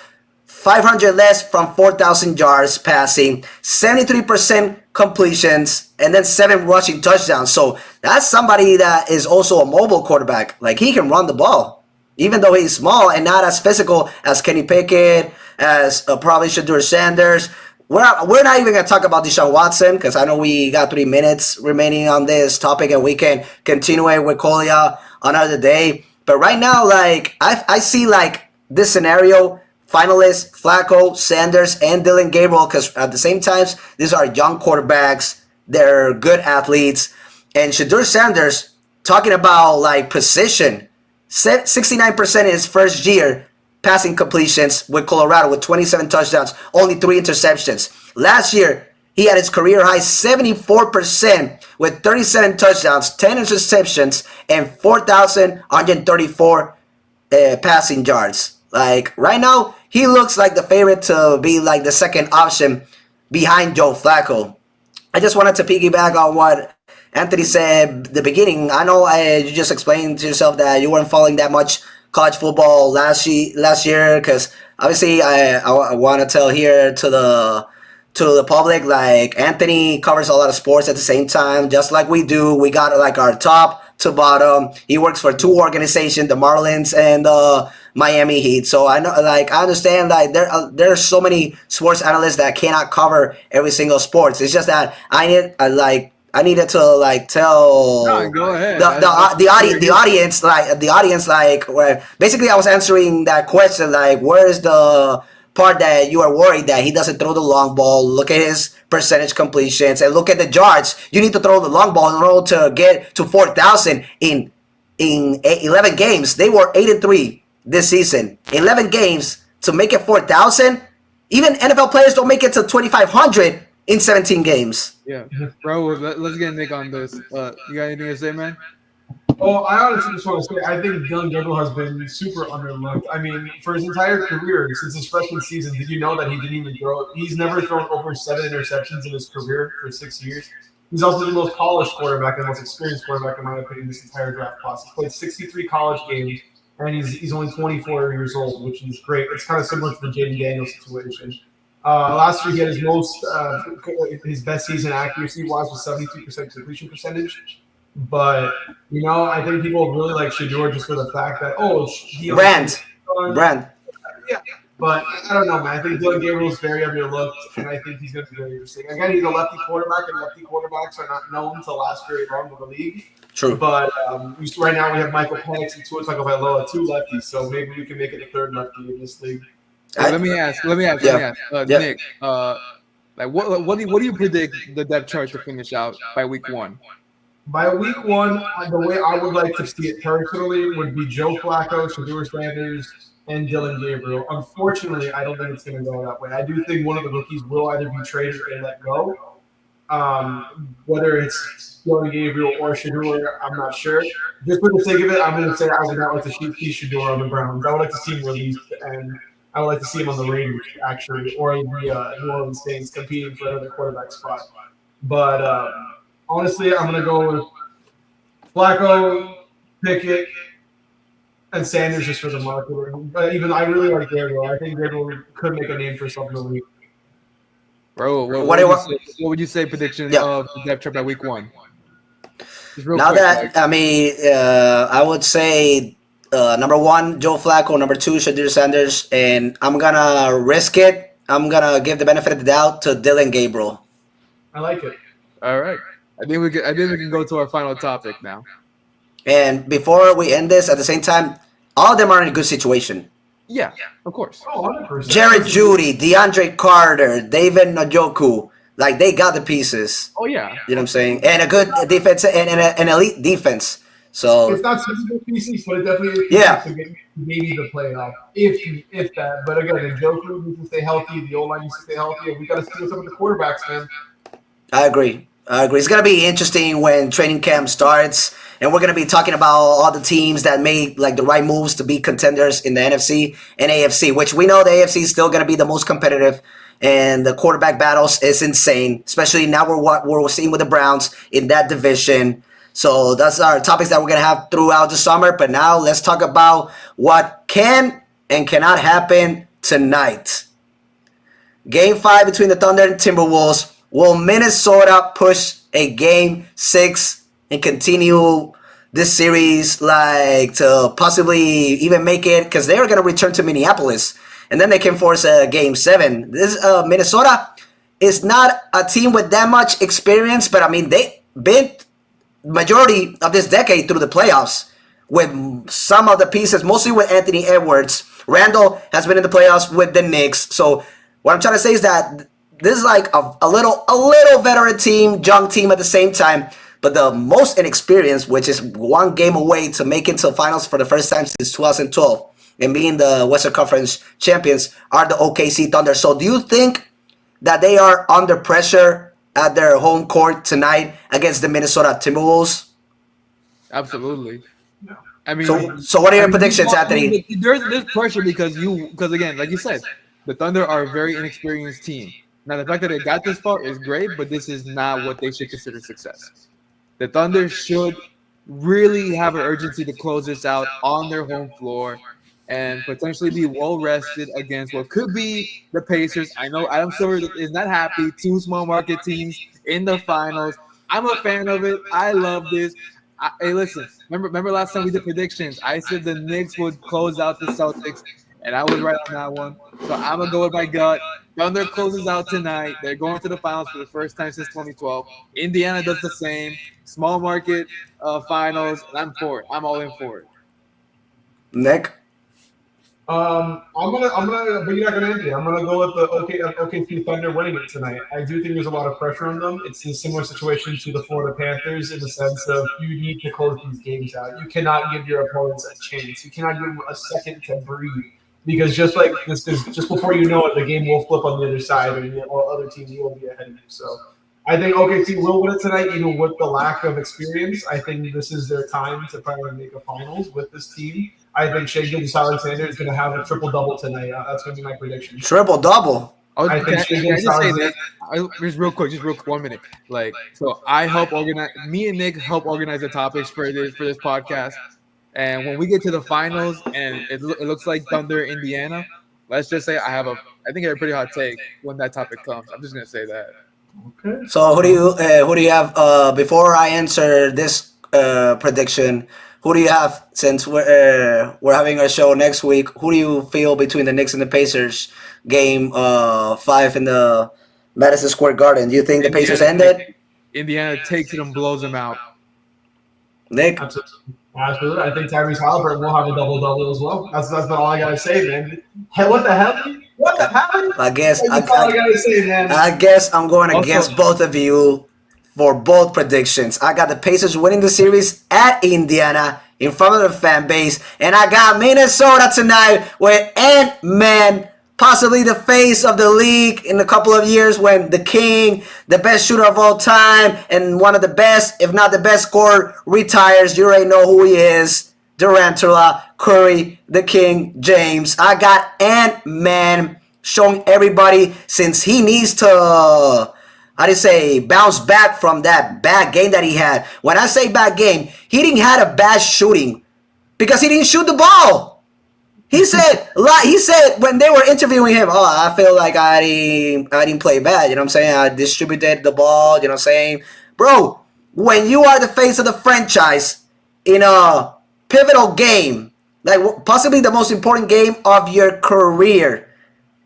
500 less from 4,000 yards passing, 73% completions, and then 7 rushing touchdowns. So that's somebody that is also a mobile quarterback. Like, he can run the ball, even though he's small and not as physical as Kenny Pickett, as probably Shedeur Sanders. We're not even going to talk about Deshaun Watson because I know we got 3 minutes remaining on this topic and we can continue it with Kolia another day. But right now, like, I see like this scenario, finalists, Flacco, Sanders, and Dylan Gabriel, because at the same time, these are young quarterbacks. They're good athletes. And Shedeur Sanders, talking about like precision, 69% in his first year passing completions with Colorado with 27 touchdowns, only 3 interceptions. Last year, he had his career high 74% with 37 touchdowns, 10 interceptions, and 4,134 passing yards. Like, right now, he looks like the favorite to be like the second option behind Joe Flacco. I just wanted to piggyback on what Anthony said at the beginning. I know you just explained to yourself that you weren't following that much college football last year, because obviously I want to tell here to the public, like, Anthony covers a lot of sports at the same time, just like we do. We got like our top to bottom. He works for 2 organizations, the Marlins and the Miami Heat. So I know, like, I understand, like, there are so many sports analysts that cannot cover every single sports. It's just that I needed to like tell go ahead. the audience, like, where basically I was answering that question, like, where is the part that you are worried that he doesn't throw the long ball? Look at his percentage completions and look at the yards. You need to throw the long ball in order to get to 4,000 in 11 games. They were 8-3 this season. 11 games to make it 4,000. Even NFL players don't make it to 2,500 in 17 games. Yeah, bro, let's get Nick on this. You got anything to say, man? Oh, I honestly just want to say, I think Dylan Gabriel has been super underlooked. I mean, for his entire career, since his freshman season, did you know that he didn't even throw? He's never thrown over 7 interceptions in his career for 6 years. He's also the most polished quarterback and the most experienced quarterback, in my opinion, this entire draft class. He's played 63 college games, and he's only 24 years old, which is great. It's kind of similar to the Jaden Daniels situation. Last year, he had his best season accuracy-wise was 72% completion percentage. But, I think people really like Shedeur just for the fact that, he Brand. Brand. Yeah, but I don't know, man. I think Dylan Gabriel's very underlooked, and I think he's going to be very interesting. Again, he's a lefty quarterback, and lefty quarterbacks are not known to last very long in the league. True. But right now we have Michael Penix and Tua Tagovailoa, two lefties, so maybe we can make it a third lefty in this league. Let me ask, Nick. Like what do you predict the depth chart to finish out by week 1? By week 1, the way I would like to see it personally would be Joe Flacco, Shedeur Sanders, and Dylan Gabriel. Unfortunately, I don't think it's going to go that way. I do think one of the rookies will either be traded or let go. Whether it's Dylan Gabriel or Shedeur, I'm not sure. Just for the sake of it, I'm going to say I would not like to see Shedeur on the Browns. I would like to see him released, and I would like to see him on the Raiders, actually, or the New Orleans Saints competing for another quarterback spot. But honestly, I'm going to go with Flacco, Pickett, and Sanders just for the market. But even I really like Gabriel. I think Gabriel could make a name for himself in the league. Bro, what would you say prediction of the depth chart by week 1? Now that I would say number 1 Joe Flacco, number 2 Shedeur Sanders, and I'm gonna risk it. I'm gonna give the benefit of the doubt to Dylan Gabriel. I like it. All right, I think we can go to our final topic now. And before we end this, at the same time, all of them are in a good situation. Yeah, of course. Oh, 100%. Jared Judy, DeAndre Carter, David Njoku, like they got the pieces. Oh yeah, you know what I'm saying, and a good defense and an elite defense. So it's not super pieces, but it definitely is to get maybe the playoff, if that. But again, Njoku needs to stay healthy. The O line needs to stay healthy, and we got to see what's up with the quarterbacks, man. I agree. It's going to be interesting when training camp starts, and we're going to be talking about all the teams that made like the right moves to be contenders in the NFC and AFC, which we know the AFC is still going to be the most competitive, and the quarterback battles is insane, especially now we're seeing with the Browns in that division. So that's our topics that we're going to have throughout the summer. But now let's talk about what can and cannot happen tonight. Game 5 between the Thunder and Timberwolves. Will Minnesota push a Game 6 and continue this series like to possibly even make it? Because they're going to return to Minneapolis. And then they can force a Game 7. This Minnesota is not a team with that much experience. But, I mean, they've been majority of this decade through the playoffs with some of the pieces, mostly with Anthony Edwards. Randall has been in the playoffs with the Knicks. So what I'm trying to say is that this is like a little veteran team, young team at the same time, but the most inexperienced, which is one game away to make it to the finals for the first time since 2012 and being the Western Conference champions, are the OKC Thunder. So do you think that they are under pressure at their home court tonight against the Minnesota Timberwolves? Absolutely. I mean, so what are your predictions, Anthony? There's pressure because again, like you said, the Thunder are a very inexperienced team. Now, the fact that they got this far is great, but this is not what they should consider success. The Thunder should really have an urgency to close this out on their home floor and potentially be well rested against what could be the Pacers. I know Adam Silver is not happy. 2 small market teams in the finals. I'm a fan of it. I love this. Hey, listen, remember last time we did predictions? I said the Knicks would close out the Celtics, and I was right on that one. So I'm going to go with my gut. Thunder closes out tonight. They're going to the finals for the first time since 2012. Indiana does the same. Small market finals. And I'm for it. I'm all in for it. Nick? I'm gonna, but you're not gonna end it. I'm gonna go with the OKC Thunder winning it tonight. I do think there's a lot of pressure on them. It's a similar situation to the Florida Panthers in the sense of you need to close these games out. You cannot give your opponents a chance. You cannot give them a second to breathe. Because just like this, just before you know it, the game will flip on the other side, or other teams will be ahead of you. So I think OKC will win it tonight, even with the lack of experience. I think this is their time to probably make a finals with this team. I think Shedeur Sanders is going to have a triple-double tonight. That's going to be my prediction. Triple-double? I think can I just say this? Just real quick, 1 minute. Like, so I help organize. Me and Nick help organize the topics for this podcast. And when we get to the finals and it looks like Thunder, Indiana, let's just say I think I have a pretty hot take when that topic comes. I'm just gonna say that. Okay. So who do you have? Before I answer this prediction. Who do you have since we're having our show next week? Who do you feel between the Knicks and the Pacers game 5 in the Madison Square Garden? Do you think the Pacers ended? Indiana takes it and blows them out. Nick? Absolutely. I think Tyrese Halliburton will have a double-double as well. That's about all I gotta say, man. Hey, what the hell? What the hell? I guess That's all I gotta say, man. I guess I'm going Also- against both of you for both predictions. I got the Pacers winning the series at Indiana in front of the fan base, and I got Minnesota tonight with Ant-Man, possibly the face of the league in a couple of years when the king, the best shooter of all time, and one of the best, if not the best scorer, retires. You already know who he is. Durantula, Curry, the King, James. I got Ant-Man showing everybody since he needs to, bounce back from that bad game that he had. When I say bad game, he didn't have a bad shooting because he didn't shoot the ball. He said when they were interviewing him, oh, I feel like I didn't play bad. You know what I'm saying? I distributed the ball. You know what I'm saying? Bro, when you are the face of the franchise in a pivotal game, like possibly the most important game of your career,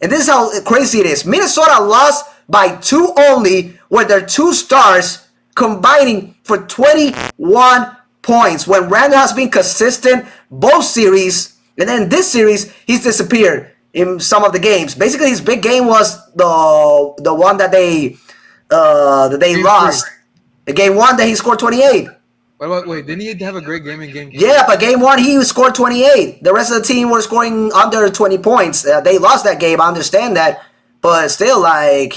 and this is how crazy it is. Minnesota lost by 2 only with their 2 stars combining for 21 points. When Randall has been consistent both series, and then this series, he's disappeared in some of the games. Basically, his big game was the one that they lost. The game 1 that he scored 28. Wait, didn't he have a great game in game 2? Yeah, but game 1 he scored 28. The rest of the team were scoring under 20 points. They lost that game. I understand that, but still, like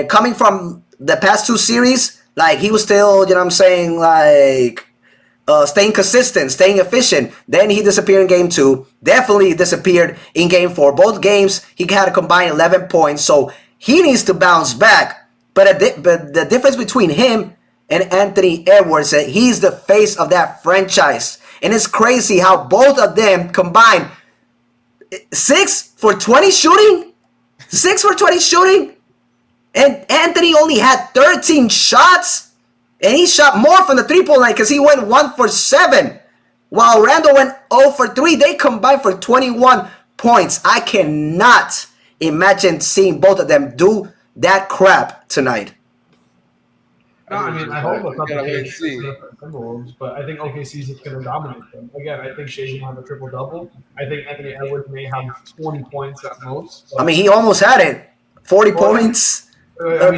coming from the past 2 series, like he was still, you know what I'm saying, like staying consistent, staying efficient. Then he disappeared in game 2. Definitely disappeared in game 4. Both games he had a combined 11 points. So he needs to bounce back. But the difference between him and Anthony Edwards, he's the face of that franchise. And it's crazy how both of them combined 6 for 20 shooting. 6 for 20 shooting. And Anthony only had 13 shots. And he shot more from the 3-point line because he went 1 for 7. While Randall went 0 for 3. They combined for 21 points. I cannot imagine seeing both of them do that crap tonight. No, I mean, I hope it's not the case for the Timberwolves, but I think OKC is just going to dominate them. Again, I think Shea will have a triple-double. I think Anthony Edwards may have 20 points at most. I mean, he almost had it. 40 points, 10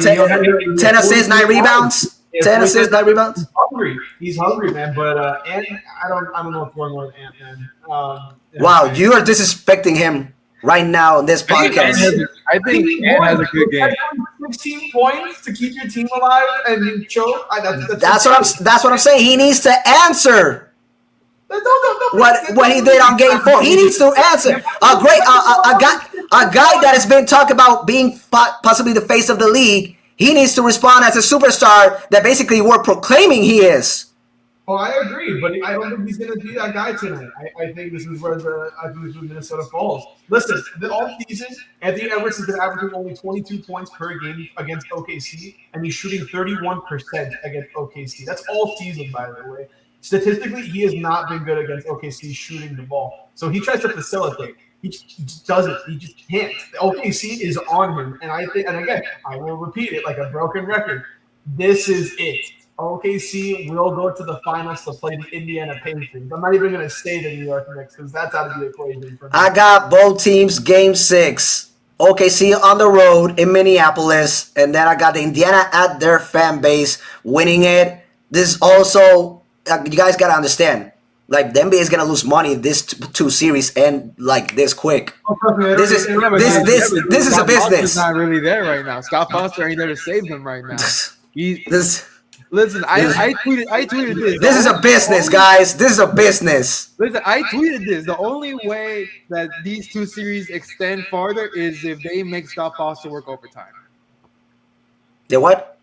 assists, 9 rebounds. 10 assists, 9 rebounds. He's hungry, man. But Ant, I don't know what's going on with Ant-Man. Wow, you are disrespecting him right now on this podcast. I think Ant has a good game. 16 points to keep your team alive and you choke. That's what I'm saying. He needs to answer what he did on game 4. He needs to answer. A guy that has been talked about being possibly the face of the league. He needs to respond as a superstar that basically we're proclaiming he is. Oh, I agree, but I don't think he's going to be that guy tonight. I think this is where Minnesota falls. Listen, all season, Anthony Edwards has been averaging only 22 points per game against OKC, and he's shooting 31% against OKC. That's all season, by the way. Statistically, he has not been good against OKC shooting the ball. So he tries to facilitate. He just doesn't. He just can't. The OKC is on him, and I think, and again, I will repeat it like a broken record. This is it. OKC will go to the finals to play the Indiana Pacers. I'm not even going to say the New York Knicks because that's out of the equation for me. I got both teams game 6. OKC on the road in Minneapolis, and then I got the Indiana at their fan base winning it. This is also, you guys got to understand, like the NBA is going to lose money if this 2 series end like this quick. This is a business. Not really there right now. Scott Foster ain't there to save them right now. Listen, I tweeted this. This is a business, guys. This is a business. Listen, I tweeted this. The only way that these 2 series extend farther is if they make Scott Foster work overtime. The what?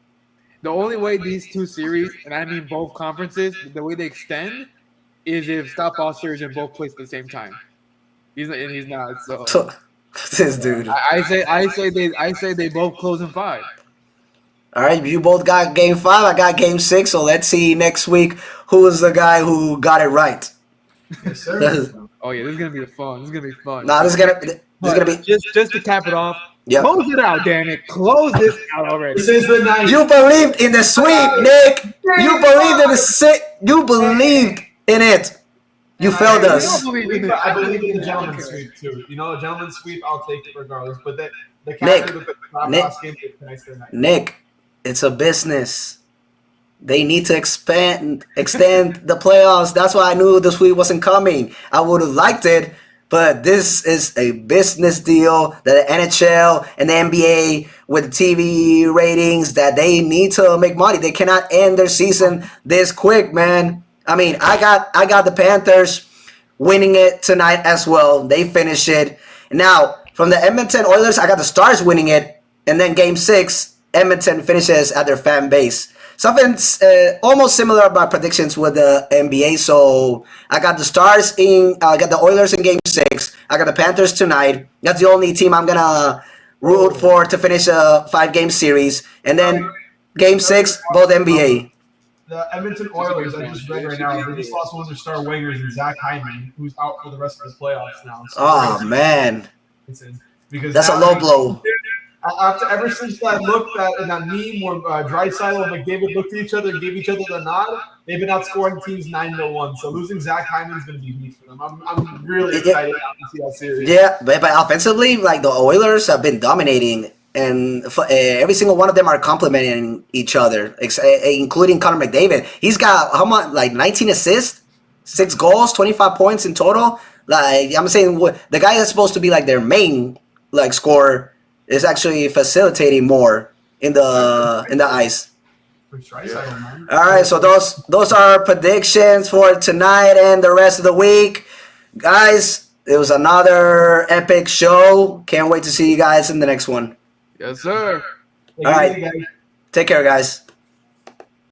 The only way these 2 series, and I mean both conferences, the way they extend is if Scott Foster is in both places at the same time. He's not. So this dude. I say they both close in 5. All right, you both got game 5. I got game 6. So let's see next week who is the guy who got it right. Yes, sir. Oh yeah, this is gonna be fun. This is gonna be fun. Nah, this is gonna be. Just to cap it off. Yep. Close it out, damn it! Close this out already. This is the night. You believed in the sweep, Nick. You believed in the You believed in it. You failed us. I believe in the gentleman's sweep too. You know, a gentleman's sweep, I'll take it regardless. But the Nick, captain of the last game is tonight's their night. Nick, it's a business. They need to extend the playoffs. That's why I knew the sweep wasn't coming. I would have liked it, but this is a business deal that the NHL and the NBA with the TV ratings that they need to make money. They cannot end their season this quick, man. I mean, I got the Panthers winning it tonight as well. They finish it. Now, from the Edmonton Oilers, I got the Stars winning it. And then game 6, Edmonton finishes at their fan base. Something almost similar to my predictions with the NBA. So I got the Stars I got the Oilers in game 6. I got the Panthers tonight. That's the only team I'm going to root for to finish a 5-game series. And then game 6, both NBA. The Edmonton Oilers, I just read right now, they just lost one of their star wingers, and Zach Hyman, who's out for the rest of the playoffs now. So man. Because that's a low blow. Ever since that look, that meme where Draisaitl and McDavid looked at each other and gave each other the nod, they've been outscoring teams 9-1. So losing Zach Hyman is going to be huge for them. I'm really excited to see that series. Yeah, but offensively, like the Oilers have been dominating. And every single one of them are complimenting each other, including Connor McDavid. He's got how much, like 19 assists, 6 goals, 25 points in total. Like I'm saying, the guy that's supposed to be like their main like scorer is actually facilitating more in the ice. All right, so those are our predictions for tonight and the rest of the week, guys. It was another epic show. Can't wait to see you guys in the next one. Yes, sir. All right. Take care, guys.